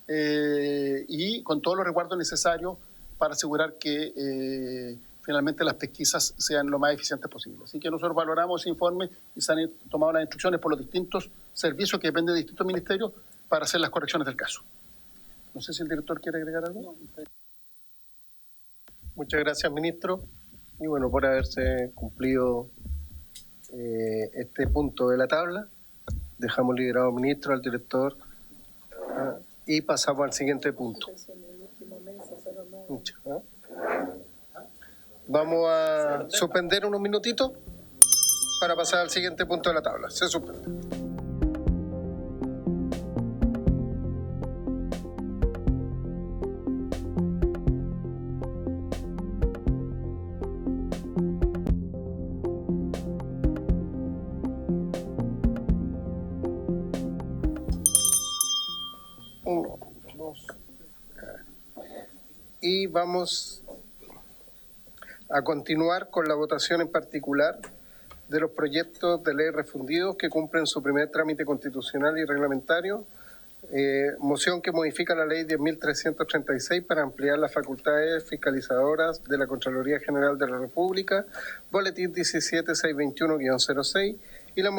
y con todos los resguardos necesarios para asegurar que finalmente las pesquisas sean lo más eficientes posible. Así que nosotros valoramos ese informe y se han tomado las instrucciones por los distintos servicios que dependen de distintos ministerios para hacer las correcciones del caso. No sé si el director quiere agregar algo. Muchas gracias, ministro. Y bueno, por haberse cumplido este punto de la tabla, dejamos liberado al ministro, al director, y pasamos al siguiente punto. Vamos a suspender unos minutitos para pasar al siguiente punto de la tabla. Se suspende. Y vamos a continuar con la votación en particular de los proyectos de ley refundidos que cumplen su primer trámite constitucional y reglamentario. Moción que modifica la ley 10.336 para ampliar las facultades fiscalizadoras de la Contraloría General de la República, boletín 17621-06, y la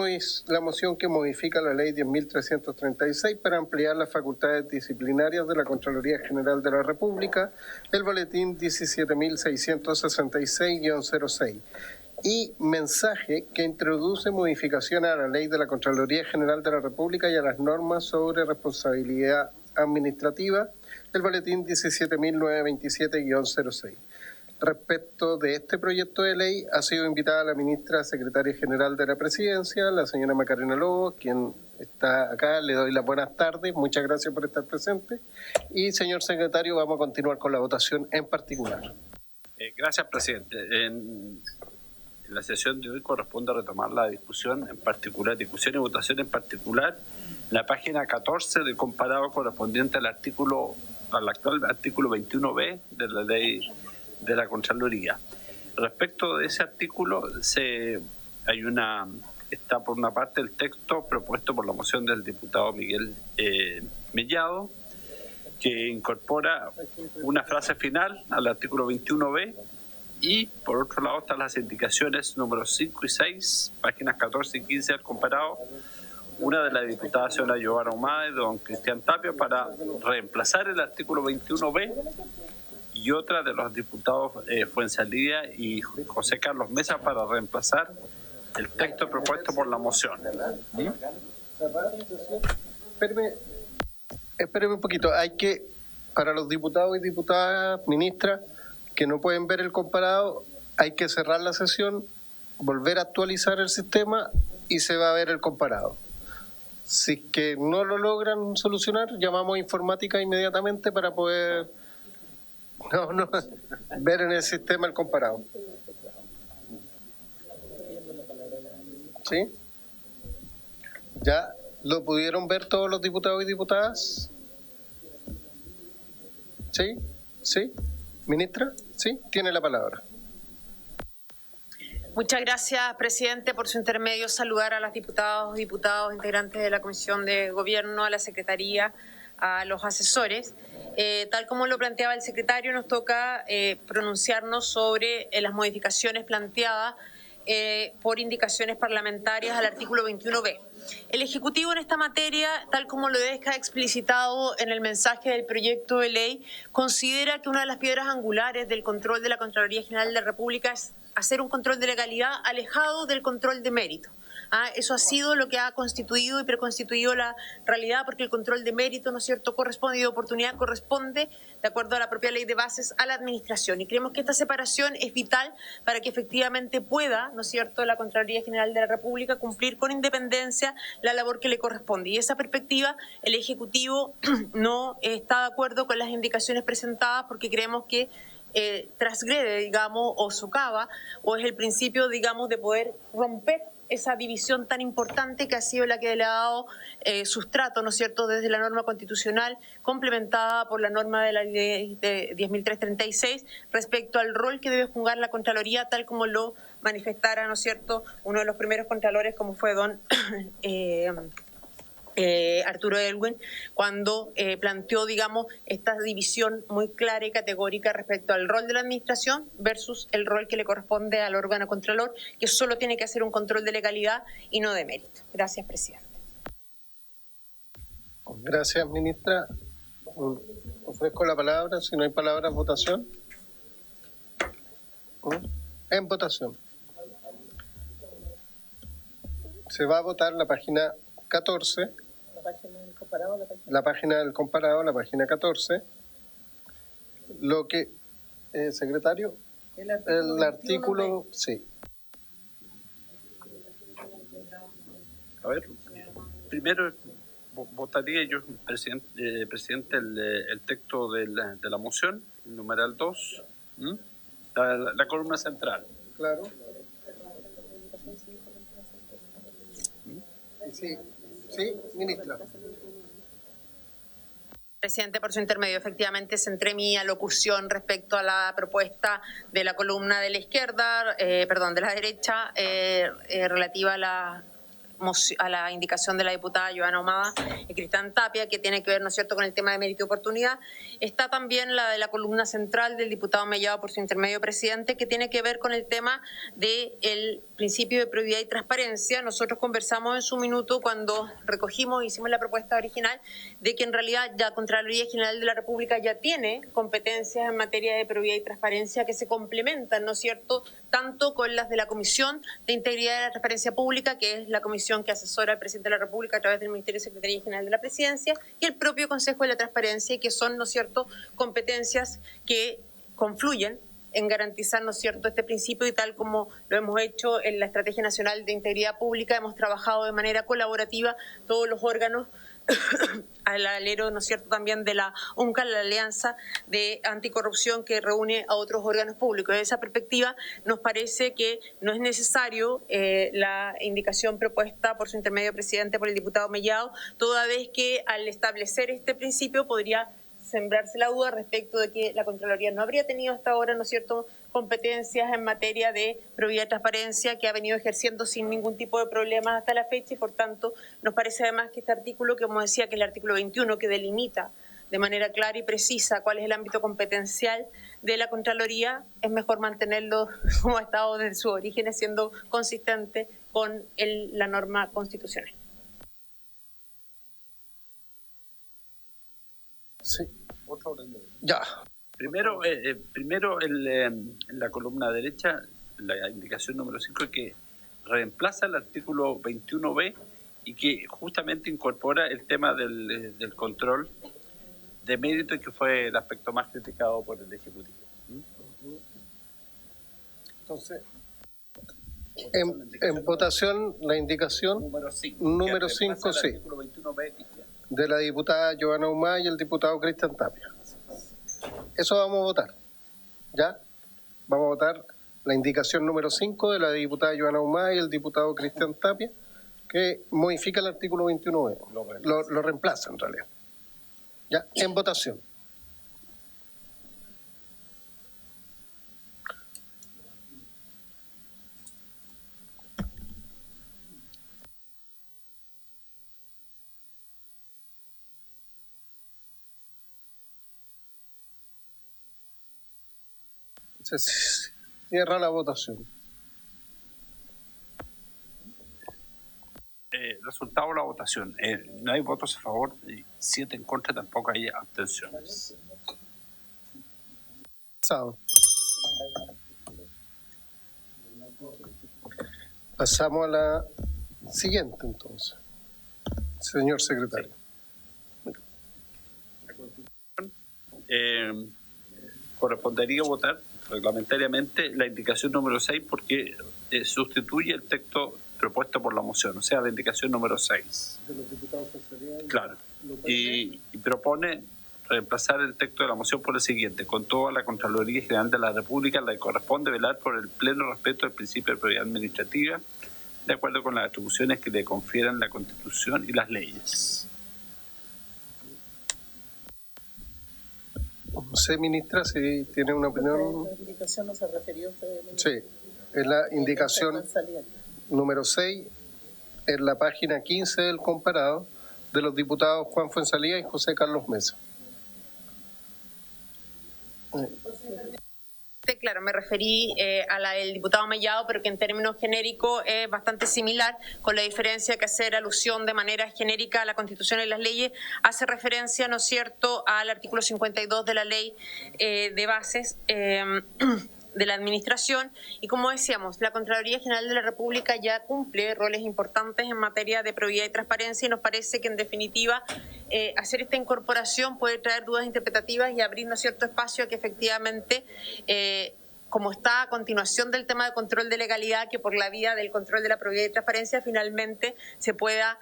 moción que modifica la ley 10.336 para ampliar las facultades disciplinarias de la Contraloría General de la República, el boletín 17.666-06. y mensaje que introduce modificaciones a la ley de la Contraloría General de la República y a las normas sobre responsabilidad administrativa del boletín 17.927-06. Respecto de este proyecto de ley, ha sido invitada la ministra secretaria general de la Presidencia, la señora Macarena Lobos, quien está acá. Le doy las buenas tardes. Muchas gracias por estar presente. Y, señor secretario, vamos a continuar con la votación en particular. Gracias, presidente. En la sesión de hoy corresponde retomar la discusión y votación en particular, la página 14 del comparado correspondiente al actual artículo 21b de la ley de la Contraloría. Respecto de ese artículo, está por una parte el texto propuesto por la moción del diputado Miguel Mellado, que incorpora una frase final al artículo 21b, y por otro lado están las indicaciones números 5 y 6, páginas 14 y 15 del comparado, una de la diputada señora Giovanna Ahumada y don Cristian Tapia para reemplazar el artículo 21b, y otra de los diputados Fuenzalía y José Carlos Mesa para reemplazar el texto propuesto por la moción. Espéreme un poquito. Para los diputados y diputadas, ministra, que no pueden ver el comparado, hay que cerrar la sesión, volver a actualizar el sistema y se va a ver el comparado. Si es que no lo logran solucionar, llamamos a informática inmediatamente para poder ver en el sistema el comparado. ¿Sí? ¿Ya lo pudieron ver todos los diputados y diputadas? ¿Sí? ¿Sí? ¿Ministra? ¿Sí? Tiene la palabra. Muchas gracias, presidente. Por su intermedio, saludar a las diputadas y diputados integrantes de la Comisión de Gobierno, a la Secretaría, a los asesores. Tal como lo planteaba el secretario, nos toca pronunciarnos sobre las modificaciones planteadas por indicaciones parlamentarias al artículo 21b. El Ejecutivo en esta materia, tal como lo deja explicitado en el mensaje del proyecto de ley, considera que una de las piedras angulares del control de la Contraloría General de la República es hacer un control de legalidad alejado del control de mérito. Eso ha sido lo que ha constituido y preconstituido la realidad, porque el control de mérito, ¿no es cierto?, corresponde, y de oportunidad corresponde, de acuerdo a la propia ley de bases, a la administración. Y creemos que esta separación es vital para que efectivamente pueda, ¿no es cierto?, la Contraloría General de la República cumplir con independencia la labor que le corresponde. Y esa perspectiva, el Ejecutivo no está de acuerdo con las indicaciones presentadas, porque creemos que transgrede, digamos, o socava, o es el principio, digamos, de poder romper esa división tan importante que ha sido la que le ha dado sustrato, ¿no es cierto?, desde la norma constitucional, complementada por la norma de la ley de 10.336, respecto al rol que debe jugar la Contraloría, tal como lo manifestara, ¿no es cierto?, uno de los primeros contralores, como fue don Arturo Elwin, cuando planteó, digamos, esta división muy clara y categórica respecto al rol de la administración versus el rol que le corresponde al órgano contralor, que solo tiene que hacer un control de legalidad y no de mérito. Gracias, presidente. Gracias, ministra. Ofrezco la palabra. Si no hay palabras, votación. En votación. Se va a votar la página 14. La página del comparado, la página 14. Lo que, secretario, el artículo, sí. A ver, primero votaría yo, presidente, el texto de la moción, el numeral 2, la columna central. Claro. Sí, sí, ministra. Presidente, por su intermedio, efectivamente centré mi alocución respecto a la propuesta de la columna de la izquierda, de la derecha, relativa a la indicación de la diputada Giovanna Ahumada y Cristian Tapia, que tiene que ver, ¿no es cierto?, con el tema de mérito y oportunidad. Está también la de la columna central del diputado Mellado, por su intermedio, presidente, que tiene que ver con el tema del principio de probidad y transparencia. Nosotros conversamos en su minuto cuando hicimos la propuesta original, de que en realidad la Contraloría General de la República ya tiene competencias en materia de probidad y transparencia que se complementan, ¿no es cierto?, tanto con las de la Comisión de Integridad y la Transparencia Pública, que es la comisión que asesora al Presidente de la República a través del Ministerio de Secretaría General de la Presidencia, y el propio Consejo de la Transparencia, que son, ¿no es cierto?, competencias que confluyen en garantizar, ¿no es cierto?, este principio, y tal como lo hemos hecho en la Estrategia Nacional de Integridad Pública, hemos trabajado de manera colaborativa todos los órganos al alero, ¿no es cierto?, también de la UNCA, la Alianza de Anticorrupción, que reúne a otros órganos públicos. Desde esa perspectiva, nos parece que no es necesario la indicación propuesta por su intermedio presidente, por el diputado Mellado, toda vez que al establecer este principio podría sembrarse la duda respecto de que la Contraloría no habría tenido hasta ahora, ¿no es cierto?, competencias en materia de probidad y transparencia, que ha venido ejerciendo sin ningún tipo de problemas hasta la fecha, y por tanto nos parece además que este artículo, que como decía, que es el artículo 21, que delimita de manera clara y precisa cuál es el ámbito competencial de la Contraloría, es mejor mantenerlo como ha estado desde su origen, siendo consistente con la norma constitucional. Sí. Ya. Primero en la columna derecha, la indicación número 5, que reemplaza el artículo 21b y que justamente incorpora el tema del control de mérito, que fue el aspecto más criticado por el Ejecutivo. Entonces, en votación, la indicación número 5 sí, de la diputada Giovanna Humá y el diputado Cristian Tapia. Eso vamos a votar. ¿Ya? Vamos a votar la indicación número 5 de la diputada Giovanna Humá y el diputado Cristian Tapia, que modifica el artículo 21b. Lo reemplaza en realidad. ¿Ya? En votación. Se cierra la votación. Resultado de la votación. No hay votos a favor, 7 en contra, tampoco hay abstenciones. Pasamos a la siguiente, entonces. Señor secretario. Correspondería votar reglamentariamente la indicación número 6, porque sustituye el texto propuesto por la moción, o sea, la indicación número 6. De los diputados socialistas. Claro. Y propone reemplazar el texto de la moción por el siguiente: con toda la Contraloría General de la República le corresponde velar por el pleno respeto del principio de probidad administrativa, de acuerdo con las atribuciones que le confieran la Constitución y las leyes. No sé, ministra, si tiene una opinión. La indicación no se refirió usted. Sí, es la indicación número 6, en la página 15 del comparado, de los diputados Juan Fuenzalía y José Carlos Mesa. Claro, me referí a la del diputado Mellado, pero que en términos genéricos es bastante similar, con la diferencia que hacer alusión de manera genérica a la Constitución y las leyes hace referencia, ¿no es cierto?, al artículo 52 de la Ley de Bases de la Administración, y como decíamos, la Contraloría General de la República ya cumple roles importantes en materia de probidad y transparencia, y nos parece que en definitiva hacer esta incorporación puede traer dudas interpretativas y abrir, ¿no es cierto?, espacio a que efectivamente, como está a continuación del tema de control de legalidad, que por la vía del control de la probidad y transparencia finalmente se pueda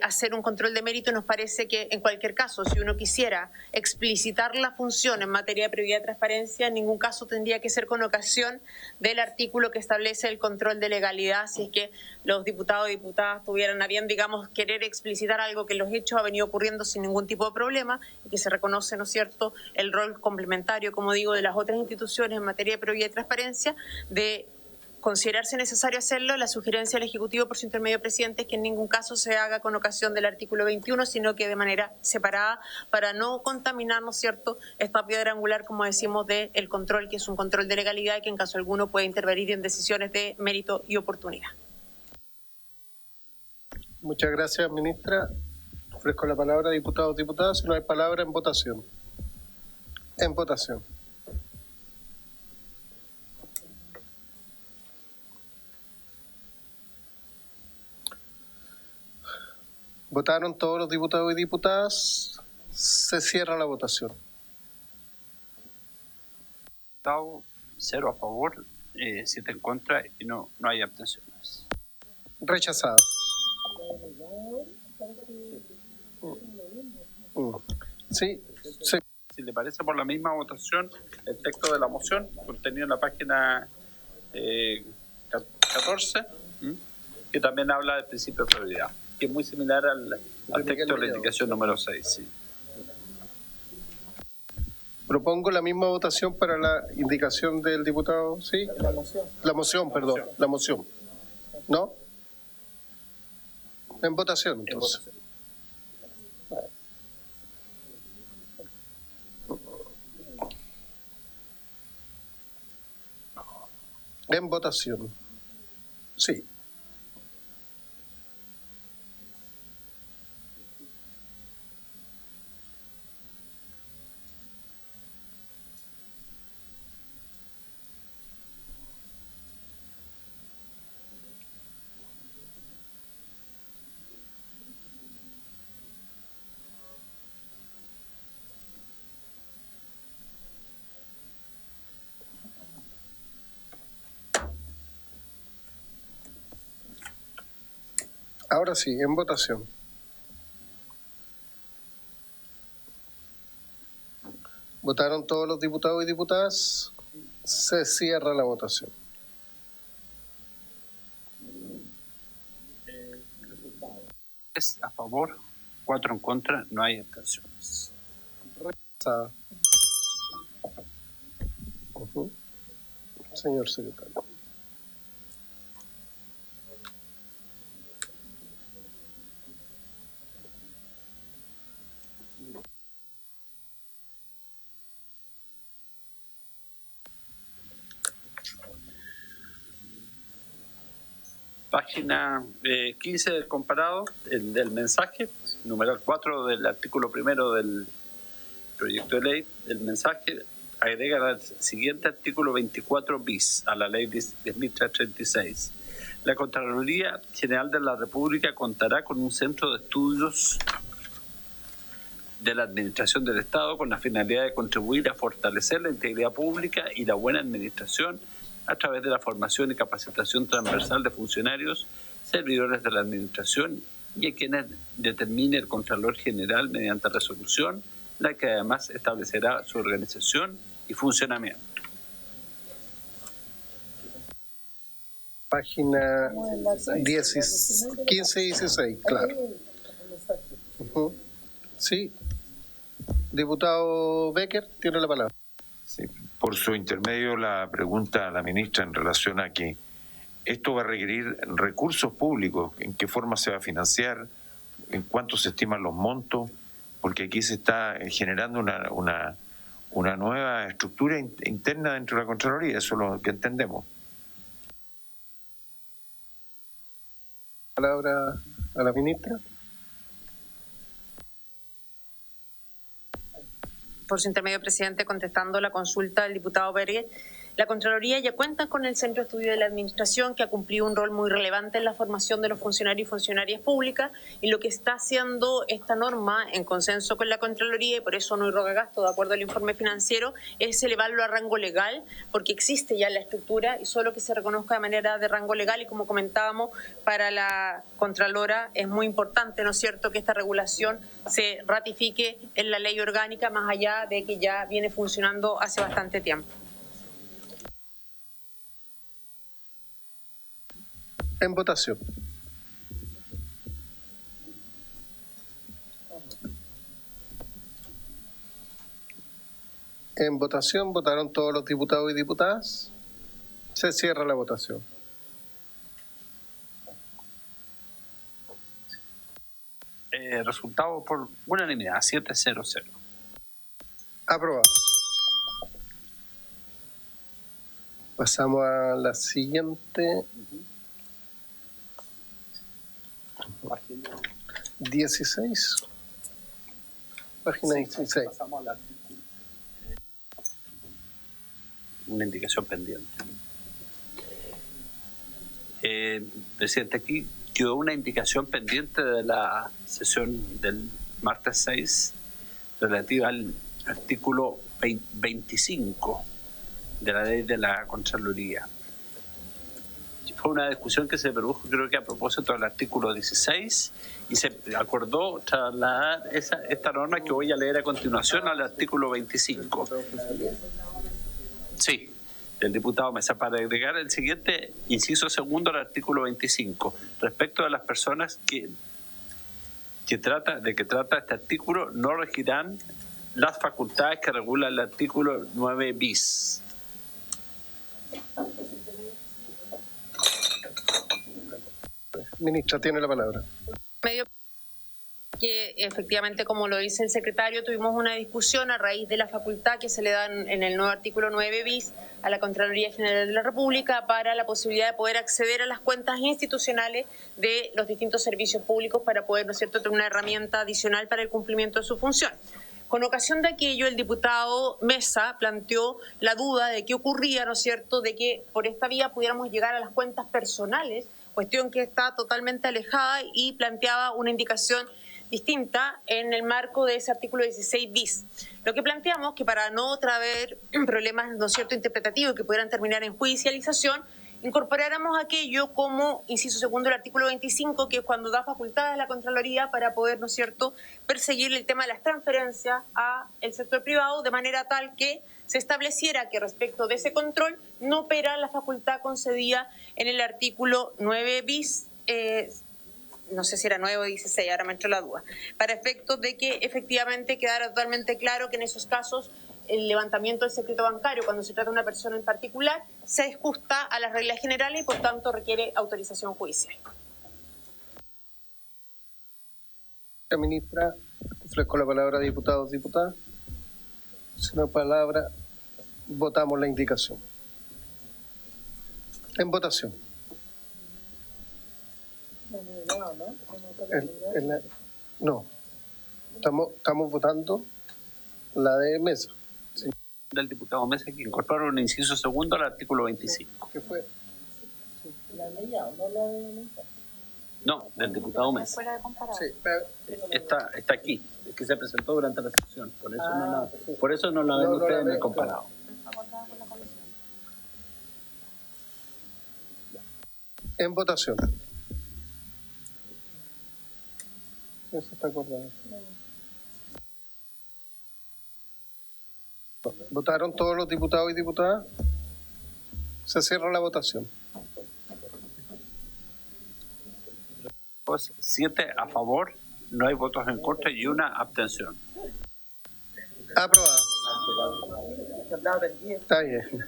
hacer un control de mérito. Nos parece que en cualquier caso, si uno quisiera explicitar la función en materia de probidad y transparencia, en ningún caso tendría que ser con ocasión del artículo que establece el control de legalidad, si es que los diputados y diputadas tuvieran a bien, digamos, querer explicitar algo que en los hechos ha venido ocurriendo sin ningún tipo de problema, y que se reconoce, ¿no es cierto?, el rol complementario, como digo, de las otras instituciones en materia de probidad y transparencia, de considerarse necesario hacerlo. La sugerencia del Ejecutivo por su intermedio presidente es que en ningún caso se haga con ocasión del artículo 21, sino que de manera separada, para no contaminar, ¿no es cierto?, esta piedra angular, como decimos, del control, que es un control de legalidad y que en caso alguno puede intervenir en decisiones de mérito y oportunidad. Muchas gracias, ministra. Ofrezco la palabra a diputados y diputadas. Si no hay palabra, en votación. En votación. Votaron todos los diputados y diputadas. Se cierra la votación. 0 a favor, 7 en contra y no hay abstenciones. Rechazada. Sí, sí. Si le parece, por la misma votación, el texto de la moción contenido en la página 14, que también habla del principio de prioridad, que es muy similar al texto de la indicación número 6. Sí. Propongo la misma votación para la indicación del diputado, ¿sí? La moción, perdón, la moción. ¿No? En votación, entonces. En votación. Sí. Ahora sí, en votación. ¿Votaron todos los diputados y diputadas? Se cierra la votación. Es a favor, 4 en contra, no hay abstenciones. Señor secretario. Página 15 del comparado, del mensaje, numeral 4 del artículo 1 del proyecto de ley. El mensaje agrega el siguiente artículo 24 bis a la ley 10.336. La Contraloría General de la República contará con un centro de estudios de la Administración del Estado con la finalidad de contribuir a fortalecer la integridad pública y la buena administración a través de la formación y capacitación transversal de funcionarios, servidores de la Administración y a quienes determine el Contralor General mediante resolución, la que además establecerá su organización y funcionamiento. Página 15 y 16, claro. Sí. Diputado Becker, tiene la palabra. Sí, por su intermedio, la pregunta a la ministra en relación a que esto va a requerir recursos públicos, en qué forma se va a financiar, en cuánto se estiman los montos, porque aquí se está generando una nueva estructura interna dentro de la Contraloría, eso es lo que entendemos. Palabra a la ministra. Por su intermedio, presidente, contestando la consulta del diputado Pérez, la Contraloría ya cuenta con el Centro de Estudio de la Administración, que ha cumplido un rol muy relevante en la formación de los funcionarios y funcionarias públicas, y lo que está haciendo esta norma en consenso con la Contraloría, y por eso no irroga gasto, de acuerdo al informe financiero, es elevarlo a rango legal, porque existe ya la estructura y solo que se reconozca de manera de rango legal, y como comentábamos, para la Contralora es muy importante, ¿no es cierto?, que esta regulación se ratifique en la ley orgánica, más allá de que ya viene funcionando hace bastante tiempo. En votación. En votación, votaron todos los diputados y diputadas. Se cierra la votación. Resultado por unanimidad, 7-0-0. Aprobado. Pasamos a la siguiente. 16. Página 16. Pasamos al artículo. Una indicación pendiente. Presidente, aquí quedó una indicación pendiente de la sesión del martes 6 relativa al artículo 25 de la ley de la Contraloría. Fue una discusión que se produjo, creo que a propósito del artículo 16, y se acordó trasladar esta norma que voy a leer a continuación al artículo 25. Sí, del diputado Mesa, para agregar el siguiente inciso segundo al artículo 25, respecto de las personas que trata este artículo, no regirán las facultades que regula el artículo 9 bis. Ministra, tiene la palabra. Que efectivamente, como lo dice el secretario, tuvimos una discusión a raíz de la facultad que se le dan en el nuevo artículo 9 bis a la Contraloría General de la República para la posibilidad de poder acceder a las cuentas institucionales de los distintos servicios públicos para poder, ¿no es cierto?, tener una herramienta adicional para el cumplimiento de su función. Con ocasión de aquello, el diputado Mesa planteó la duda de qué ocurría, ¿no es cierto?, de que por esta vía pudiéramos llegar a las cuentas personales, cuestión que está totalmente alejada, y planteaba una indicación distinta en el marco de ese artículo 16 bis. Lo que planteamos que para no traer problemas, ¿no es cierto?, interpretativos que pudieran terminar en judicialización, incorporáramos aquello como inciso segundo del artículo 25, que es cuando da facultades a la Contraloría para poder, ¿no es cierto?, perseguir el tema de las transferencias al sector privado, de manera tal que se estableciera que respecto de ese control no opera la facultad concedida en el artículo 9 bis, no sé si era 9 o 16, ahora me entró la duda, para efectos de que efectivamente quedara totalmente claro que en esos casos el levantamiento del secreto bancario, cuando se trata de una persona en particular, se ajusta a las reglas generales y por tanto requiere autorización judicial. Ministra, ofrezco la palabra a diputados y diputadas. Sin la palabra, votamos la indicación. En votación. No, estamos votando la de Mesa. Sí. Del diputado Mesa, que incorpora un inciso segundo al artículo 25. ¿Qué fue? ¿La de ella o no la de Mesa? No, del diputado Mesa. Sí, está aquí, es que se presentó durante la sesión, por eso no la ven ustedes en el comparado. En votación. Eso está acordado. ¿Votaron todos los diputados y diputadas? Se cierra la votación. 7 a favor, no hay votos en contra y una abstención. Aprobado. Está bien.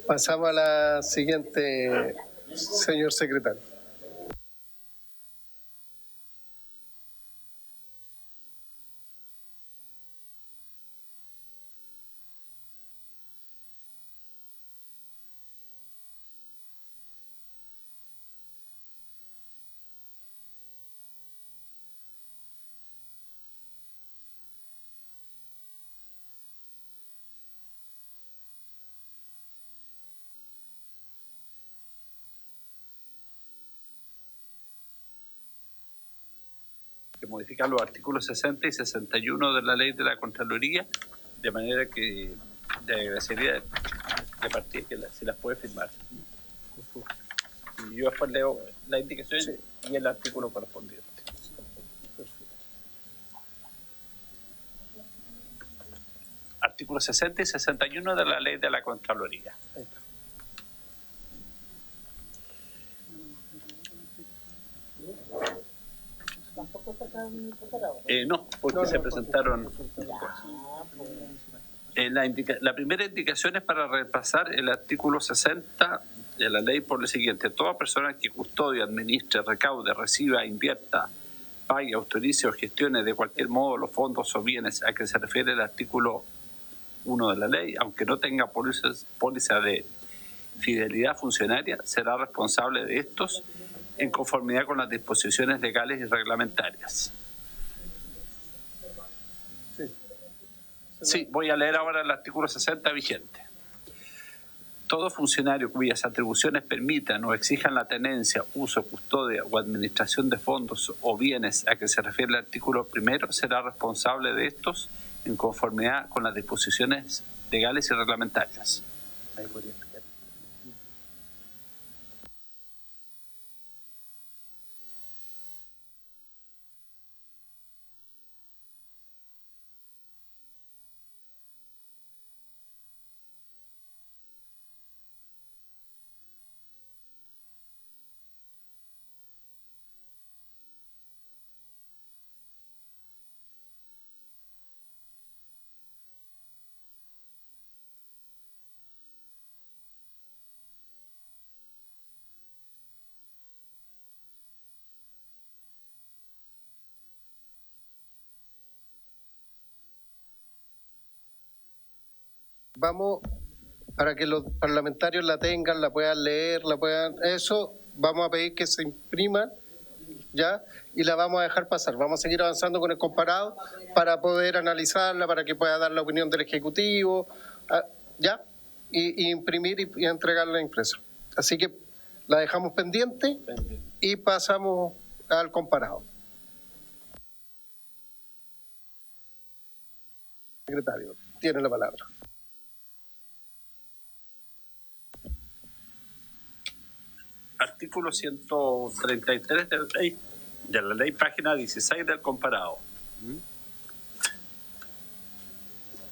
Pasamos a la siguiente, señor secretario. Que modificar los artículos 60 y 61 de la ley de la Contraloría, de manera que le agradecería de partida que si las puede firmar. Y yo después leo la indicación y el artículo correspondiente. Artículos 60 y 61 de la ley de la Contraloría. Ahí está. No, porque se presentaron. La primera indicación es para repasar el artículo 60 de la ley por lo siguiente: toda persona que custodie, administre, recaude, reciba, invierta, pague, autorice o gestione de cualquier modo los fondos o bienes a que se refiere el artículo 1 de la ley, aunque no tenga póliza de fidelidad funcionaria, será responsable de estos en conformidad con las disposiciones legales y reglamentarias. Sí, voy a leer ahora el artículo 60 vigente. todo funcionario cuyas atribuciones permitan o exijan la tenencia, uso, custodia o administración de fondos o bienes a que se refiere el artículo 1 será responsable de estos en conformidad con las disposiciones legales y reglamentarias. Ahí podría explicar. Vamos, para que los parlamentarios la tengan, la puedan leer, eso, vamos a pedir que se imprima, ¿ya? Y la vamos a dejar pasar. Vamos a seguir avanzando con el comparado para poder analizarla, para que pueda dar la opinión del Ejecutivo, ¿ya? Y imprimir y entregarla impresa. Así que la dejamos pendiente y pasamos al comparado. Secretario, tiene la palabra. Artículo 133 de la ley, página 16 del comparado.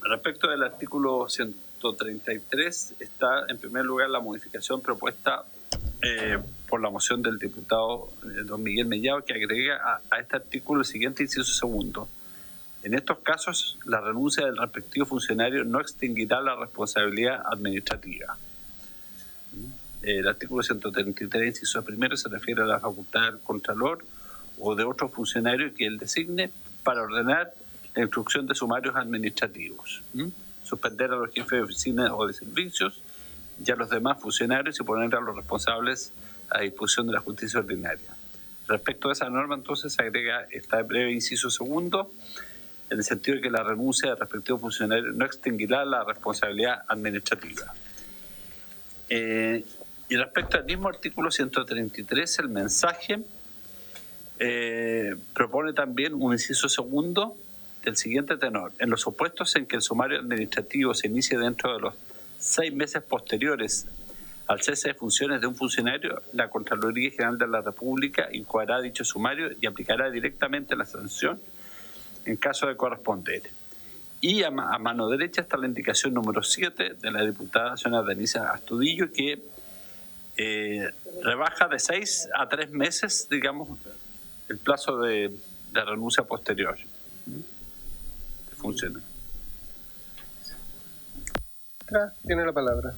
Respecto del artículo 133, está en primer lugar la modificación propuesta por la moción del diputado don Miguel Mellado, que agrega a este artículo el siguiente inciso segundo. En estos casos, la renuncia del respectivo funcionario no extinguirá la responsabilidad administrativa. El artículo 133, inciso primero, se refiere a la facultad del Contralor o de otro funcionario que él designe para ordenar la instrucción de sumarios administrativos, suspender a los jefes de oficinas o de servicios y a los demás funcionarios y poner a los responsables a disposición de la justicia ordinaria. Respecto a esa norma, entonces, se agrega este breve inciso segundo, en el sentido de que la renuncia del respectivo funcionario no extinguirá la responsabilidad administrativa. Y respecto al mismo artículo 133, el mensaje propone también un inciso segundo del siguiente tenor. En los supuestos en que el sumario administrativo se inicie dentro de los 6 meses posteriores al cese de funciones de un funcionario, la Contraloría General de la República incoará dicho sumario y aplicará directamente la sanción en caso de corresponder. Y a mano derecha está la indicación número 7 de la diputada señora Denise Astudillo, que rebaja de 6 a 3 meses, digamos, el plazo de renuncia posterior. Funciona. Tiene la palabra.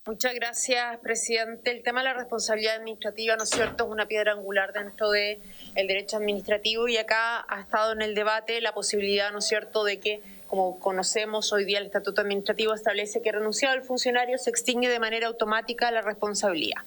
Muchas gracias, presidente. El tema de la responsabilidad administrativa, ¿no es cierto?, es una piedra angular dentro del derecho administrativo, y acá ha estado en el debate la posibilidad, ¿no es cierto?, de que, como conocemos hoy día, el Estatuto Administrativo establece que renunciado el funcionario se extingue de manera automática la responsabilidad.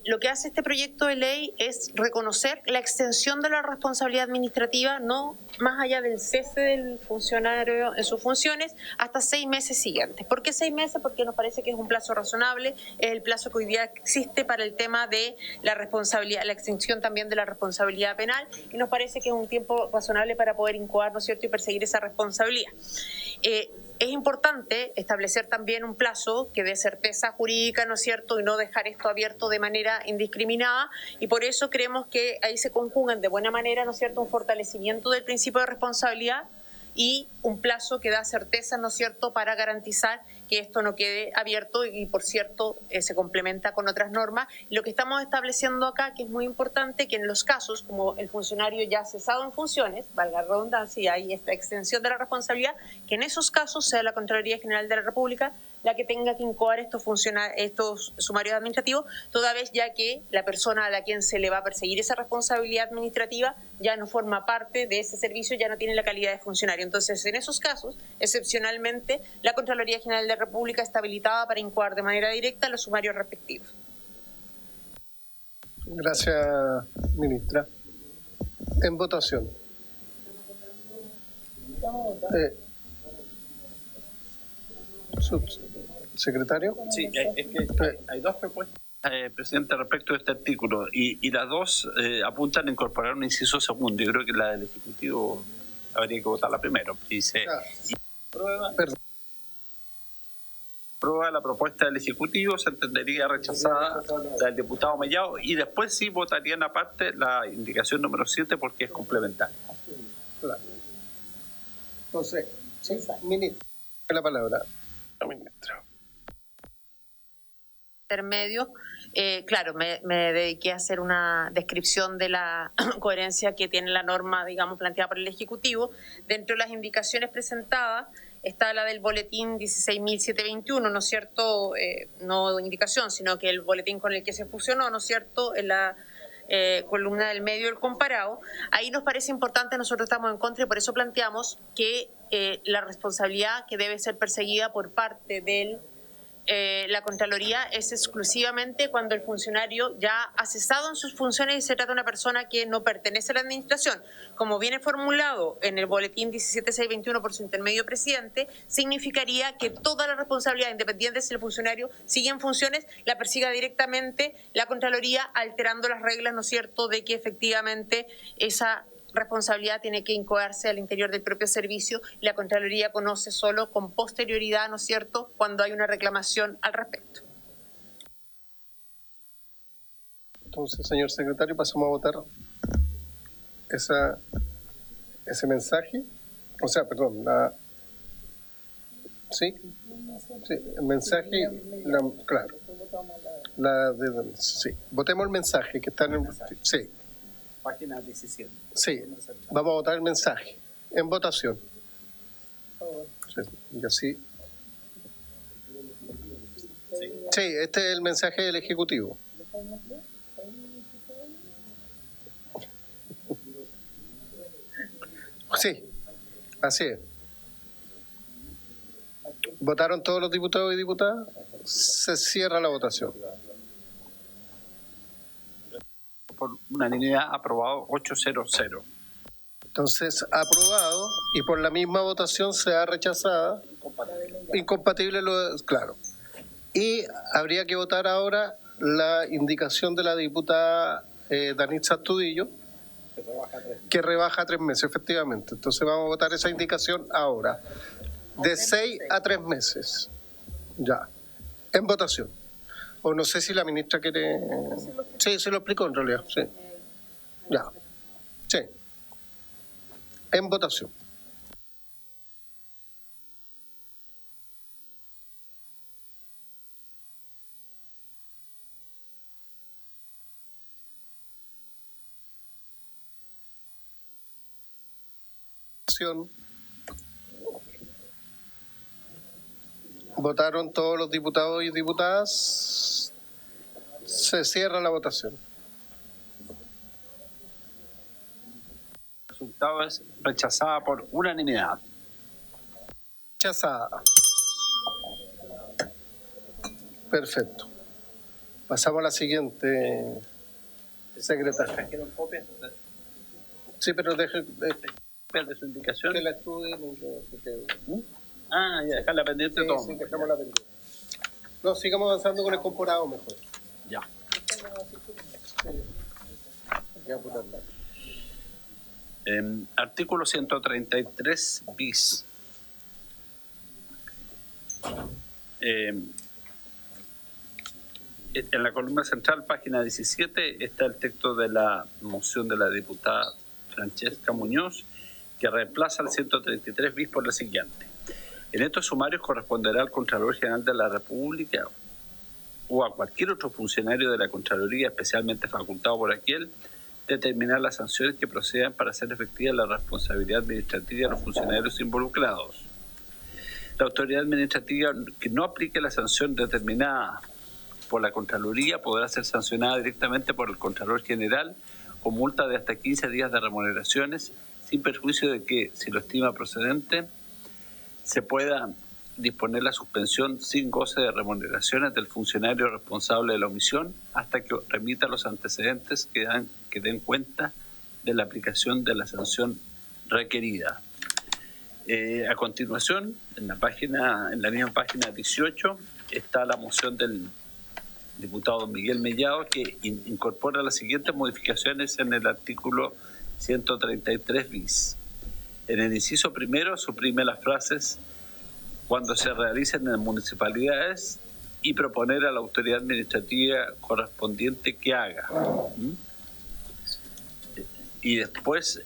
Lo que hace este proyecto de ley es reconocer la extensión de la responsabilidad administrativa, no más allá del cese del funcionario en sus funciones, hasta 6 meses siguientes. ¿Por qué 6 meses? Porque nos parece que es un plazo razonable, es el plazo que hoy día existe para el tema de la responsabilidad, la extinción también de la responsabilidad penal, y nos parece que es un tiempo razonable para poder incoar, ¿no es cierto?, y perseguir esa responsabilidad. Es importante establecer también un plazo que dé certeza jurídica, ¿no es cierto?, y no dejar esto abierto de manera indiscriminada, y por eso creemos que ahí se conjugan de buena manera, ¿no es cierto?, un fortalecimiento del principio de responsabilidad y un plazo que da certeza, ¿no es cierto?, para garantizar que esto no quede abierto y, por cierto, se complementa con otras normas. Lo que estamos estableciendo acá, que es muy importante, que en los casos, como el funcionario ya ha cesado en funciones, valga la redundancia, y hay esta extensión de la responsabilidad, que en esos casos sea la Contraloría General de la República la que tenga que incoar estos sumarios administrativos, toda vez ya que la persona a la quien se le va a perseguir esa responsabilidad administrativa ya no forma parte de ese servicio, ya no tiene la calidad de funcionario. Entonces, en esos casos, excepcionalmente, la Contraloría General de la República está habilitada para incoar de manera directa los sumarios respectivos. Gracias, ministra. En votación. Subsecretario. Sí, es que hay dos propuestas, presidente, respecto de este artículo, y las dos apuntan a incorporar un inciso segundo. Yo creo que la del Ejecutivo habría que votarla primero. Dice, aprueba la propuesta del Ejecutivo, se entendería rechazada la del diputado Mellado, y después sí votarían aparte la indicación número 7 porque es complementaria. Claro. Entonces, sí, ministro, la palabra. Ministro. Intermedio, claro, me dediqué a hacer una descripción de la coherencia que tiene la norma, digamos, planteada por el Ejecutivo. Dentro de las indicaciones presentadas está la del boletín 16.721, ¿no es cierto? No indicación, sino que el boletín con el que se fusionó, ¿no es cierto?, en la columna del medio del comparado. Ahí nos parece importante, nosotros estamos en contra y por eso planteamos que la responsabilidad que debe ser perseguida por parte de la Contraloría es exclusivamente cuando el funcionario ya ha cesado en sus funciones y se trata de una persona que no pertenece a la administración. Como viene formulado en el boletín 17621 por su intermedio presidente, significaría que toda la responsabilidad, independiente si el funcionario sigue en funciones, la persiga directamente la Contraloría, alterando las reglas, ¿no es cierto?, de que efectivamente esa responsabilidad tiene que incoarse al interior del propio servicio y la Contraloría conoce solo con posterioridad, ¿no es cierto?, cuando hay una reclamación al respecto. Entonces, señor secretario, pasamos a votar ese mensaje. O sea, perdón, ¿sí? Sí, el mensaje, claro. Sí, votemos el mensaje que está en el... Sí. Página 17. Sí, vamos a votar el mensaje en votación. Sí, y así. Sí, este es el mensaje del Ejecutivo. Sí, así es. ¿Votaron todos los diputados y diputadas? Se cierra la votación. Por unanimidad aprobado 800. Entonces, aprobado y por la misma votación se ha rechazada. Incompatible, claro. Y habría que votar ahora la indicación de la diputada Danitza Astudillo, que rebaja 3 meses, efectivamente. Entonces vamos a votar esa indicación ahora. De 6 a 3 meses. Ya. En votación. O no sé si la ministra quiere... Sí, se lo explicó en realidad, sí. Ya. Sí. En votación. ¿Votaron todos los diputados y diputadas? Se cierra la votación. El resultado es rechazada por unanimidad. Rechazada. Perfecto. Pasamos a la siguiente, secretaria. Sí, pero deje de su indicación. Que la estudien. Ah, ya, dejarla pendiente todo. Sí, dejémosla pendiente. No, sigamos avanzando con el comparado mejor. Ya. Artículo 133 bis. En la columna central, página 17, está el texto de la moción de la diputada Francesca Muñoz, que reemplaza el 133 bis por la siguiente. En estos sumarios corresponderá al Contralor General de la República o a cualquier otro funcionario de la Contraloría, especialmente facultado por aquel, determinar las sanciones que procedan para hacer efectiva la responsabilidad administrativa de los funcionarios involucrados. La autoridad administrativa que no aplique la sanción determinada por la Contraloría podrá ser sancionada directamente por el Contralor General con multa de hasta 15 días de remuneraciones, sin perjuicio de que, si lo estima procedente, se pueda disponer la suspensión sin goce de remuneraciones del funcionario responsable de la omisión hasta que remita los antecedentes que den cuenta de la aplicación de la sanción requerida. A continuación, en la misma página 18, está la moción del diputado Miguel Mellado, que incorpora las siguientes modificaciones en el artículo 133 bis. En el inciso primero suprime las frases "cuando se realicen en municipalidades" y proponer a la autoridad administrativa correspondiente que haga. Y después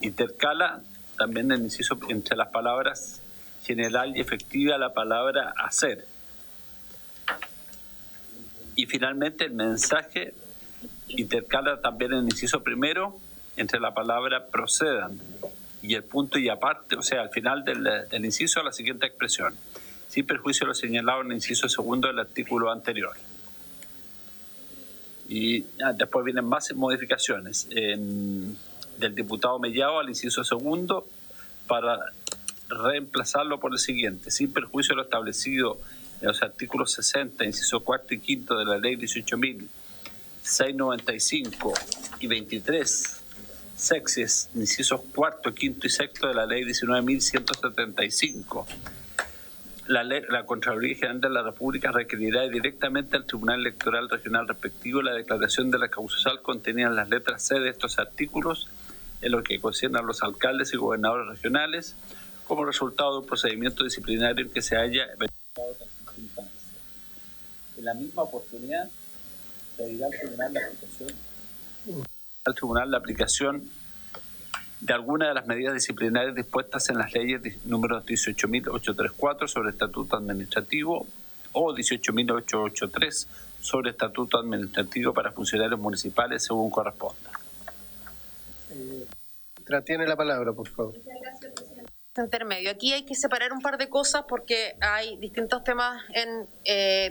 intercala también el inciso entre las palabras "general" y "efectiva" la palabra "hacer". Y finalmente el mensaje intercala también el inciso primero entre la palabra "procedan" y el punto "y aparte", o sea, al final del inciso, la siguiente expresión: sin perjuicio de lo señalado en el inciso segundo del artículo anterior. Y después vienen más modificaciones del diputado Mellado al inciso segundo, para reemplazarlo por el siguiente: sin perjuicio de lo establecido en los artículos 60, inciso cuarto y quinto de la ley 18.695 y 23, sexes, incisos cuarto, quinto y sexto de la ley 19.175. La Contraloría General de la República requerirá directamente al Tribunal Electoral Regional respectivo la declaración de la causal contenida en las letras C de estos artículos, en lo que concierne a los alcaldes y gobernadores regionales, como resultado de un procedimiento disciplinario en que se haya verificado tal circunstancia. En la misma oportunidad, pedirá al Tribunal la aplicación de alguna de las medidas disciplinarias dispuestas en las leyes números 18.834 sobre estatuto administrativo o 18.883 sobre estatuto administrativo para funcionarios municipales, según corresponda. Tiene la palabra, por favor. Intermedio. Aquí hay que separar un par de cosas porque hay distintos temas en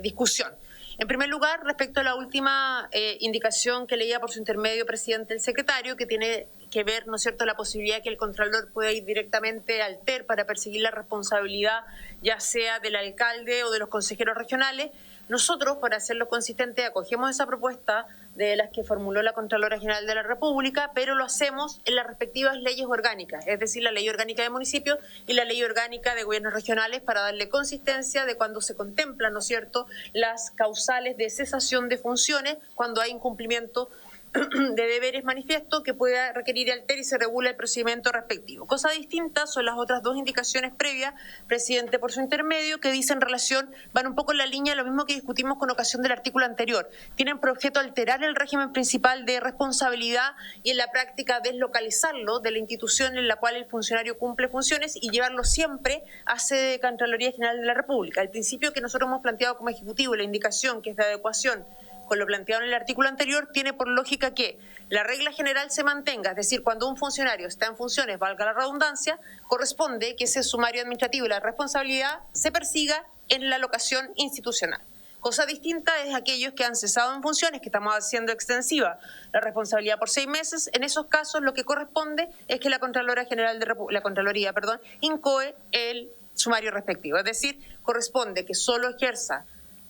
discusión. En primer lugar, respecto a la última indicación que leía por su intermedio, presidente, el secretario, que tiene que ver, ¿no es cierto?, la posibilidad que el Contralor pueda ir directamente al TER para perseguir la responsabilidad, ya sea del alcalde o de los consejeros regionales. Nosotros, para hacerlo consistente, acogemos esa propuesta de las que formuló la Contralora General de la República, pero lo hacemos en las respectivas leyes orgánicas, es decir, la Ley Orgánica de Municipios y la Ley Orgánica de Gobiernos Regionales, para darle consistencia de cuando se contemplan, ¿no es cierto?, las causales de cesación de funciones cuando hay incumplimiento de deberes manifiesto que pueda requerir el TER y se regula el procedimiento respectivo. Cosa distinta son las otras dos indicaciones previas, presidente, por su intermedio, que dicen relación, van un poco en la línea de lo mismo que discutimos con ocasión del artículo anterior. Tienen por objeto alterar el régimen principal de responsabilidad y en la práctica deslocalizarlo de la institución en la cual el funcionario cumple funciones y llevarlo siempre a sede de Contraloría General de la República. El principio que nosotros hemos planteado como ejecutivo, la indicación que es de adecuación con lo planteado en el artículo anterior, tiene por lógica que la regla general se mantenga, es decir, cuando un funcionario está en funciones, valga la redundancia, corresponde que ese sumario administrativo y la responsabilidad se persiga en la locación institucional. Cosa distinta es aquellos que han cesado en funciones, que estamos haciendo extensiva la responsabilidad por 6 meses. En esos casos lo que corresponde es que la Contraloría incoe el sumario respectivo, es decir, corresponde que solo ejerza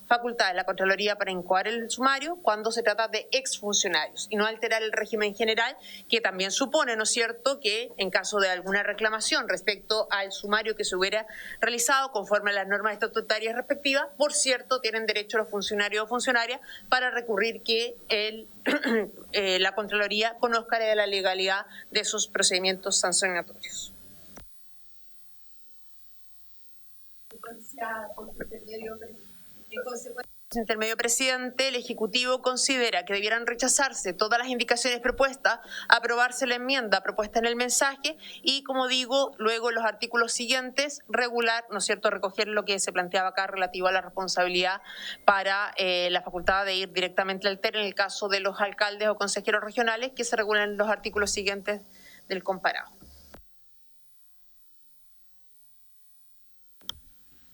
facultad de la Contraloría para incoar el sumario cuando se trata de exfuncionarios y no alterar el régimen general, que también supone, ¿no es cierto?, que en caso de alguna reclamación respecto al sumario que se hubiera realizado conforme a las normas estatutarias respectivas, por cierto, tienen derecho los funcionarios o funcionarias para recurrir que la Contraloría conozca de la legalidad de esos procedimientos sancionatorios. En consecuencia, intermedio presidente, el Ejecutivo considera que debieran rechazarse todas las indicaciones propuestas, aprobarse la enmienda propuesta en el mensaje y, como digo, luego en los artículos siguientes, regular, ¿no es cierto?, recoger lo que se planteaba acá relativo a la responsabilidad para la facultad de ir directamente al TER en el caso de los alcaldes o consejeros regionales, que se regulan en los artículos siguientes del comparado.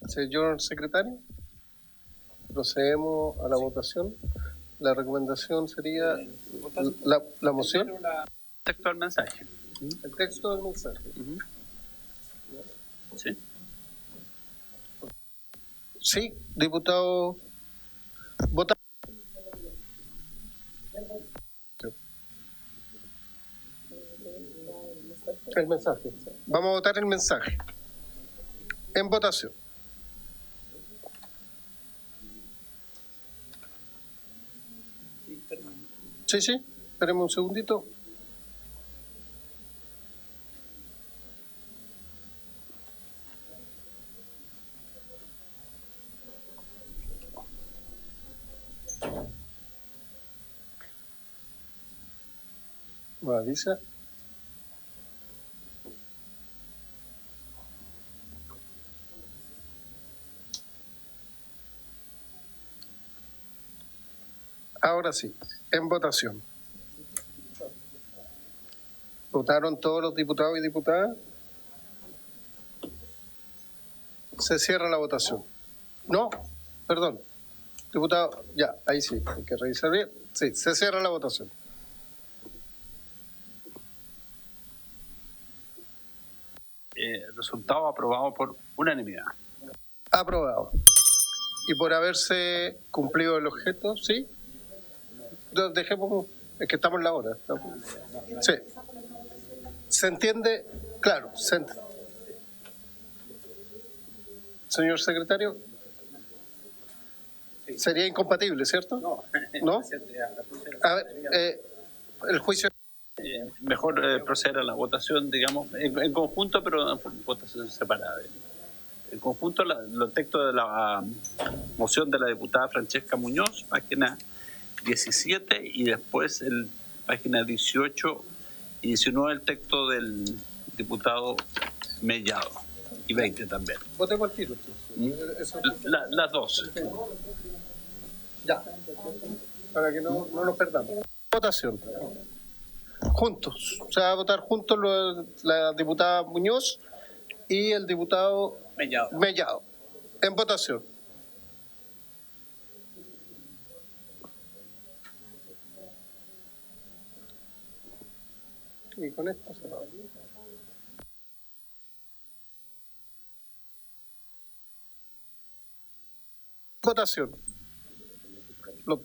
Señor secretario, procedemos a la votación. La recomendación sería la moción. El texto del mensaje. El texto del mensaje. Sí. Sí, diputado. Vota. El mensaje. Vamos a votar el mensaje. En votación. Sí, sí. Esperemos un segundito. Me avisa. Ahora sí, en votación. ¿Votaron todos los diputados y diputadas? Se cierra la votación. No, perdón. Diputado, ya, ahí sí, hay que revisar bien. Sí, se cierra la votación. Resultado aprobado por unanimidad. Aprobado. Y por haberse cumplido el objeto, ¿sí? Dejemos, es que estamos en la hora. Sí. ¿Se entiende? Claro. Señor secretario, sería incompatible, ¿cierto? ¿No? A ver, el juicio... Mejor proceder a la votación, digamos, en conjunto, pero en votación separada. En conjunto, los textos de la moción de la diputada Francesca Muñoz, página 17, y después página 18 y 19 el texto del diputado Mellado, y 20 también. Votemos al tiro. Las dos. Ya, para que no nos perdamos. Votación. Juntos. Se va a votar juntos la diputada Muñoz y el diputado Mellado. En votación. Y con esto se va. Votación. Los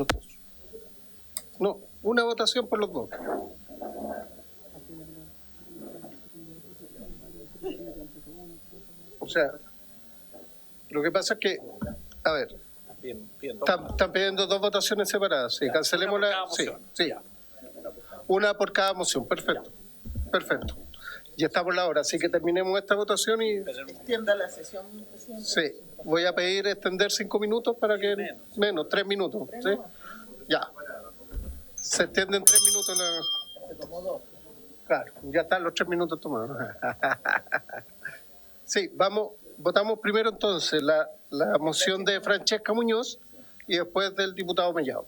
dos. No, una votación por los dos. O sea, lo que pasa es que, a ver, están pidiendo dos votaciones separadas. Sí, cancelemos la... Sí. Una por cada moción. Perfecto. Ya estamos la hora, así que terminemos esta votación y... Extienda la sesión, presidente. Sí, voy a pedir extender 5 minutos para que... Menos, 3 minutos. ¿Sí? Ya. Se extienden 3 minutos la... Claro, ya están los 3 minutos tomados. Sí, votamos primero entonces la moción de Francesca Muñoz y después del diputado Mellado.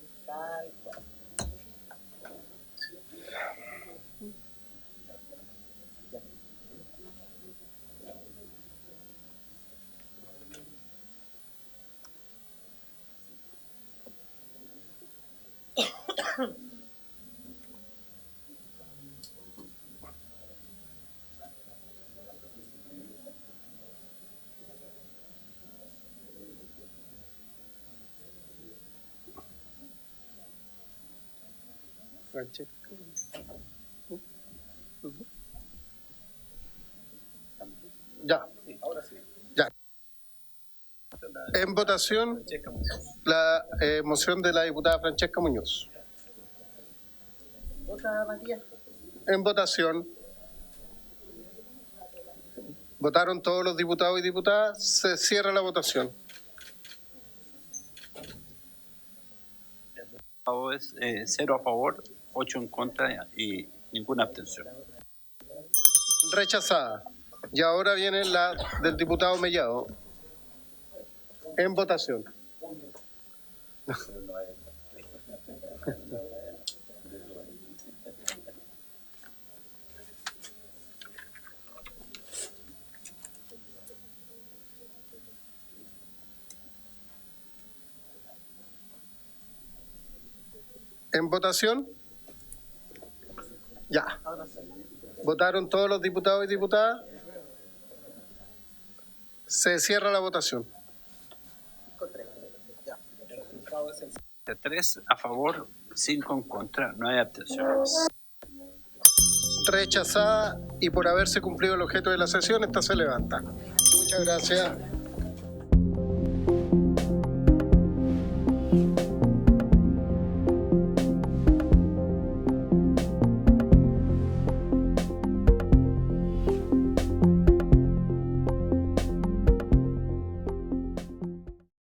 Francesca. Ya. Ya. En votación la moción de la diputada Francesca Muñoz. ¿Vota Matías? En votación. ¿Votaron todos los diputados y diputadas? Se cierra la votación. Es 0 a favor, 8 en contra y ninguna abstención. Rechazada. Y ahora viene la del diputado Mellado. En votación. En votación. Ya. ¿Votaron todos los diputados y diputadas? Se cierra la votación. El resultado es el 3 a favor, 5 en contra, no hay abstenciones. rechazada y por haberse cumplido el objeto de la sesión, esta se levanta. Muchas gracias.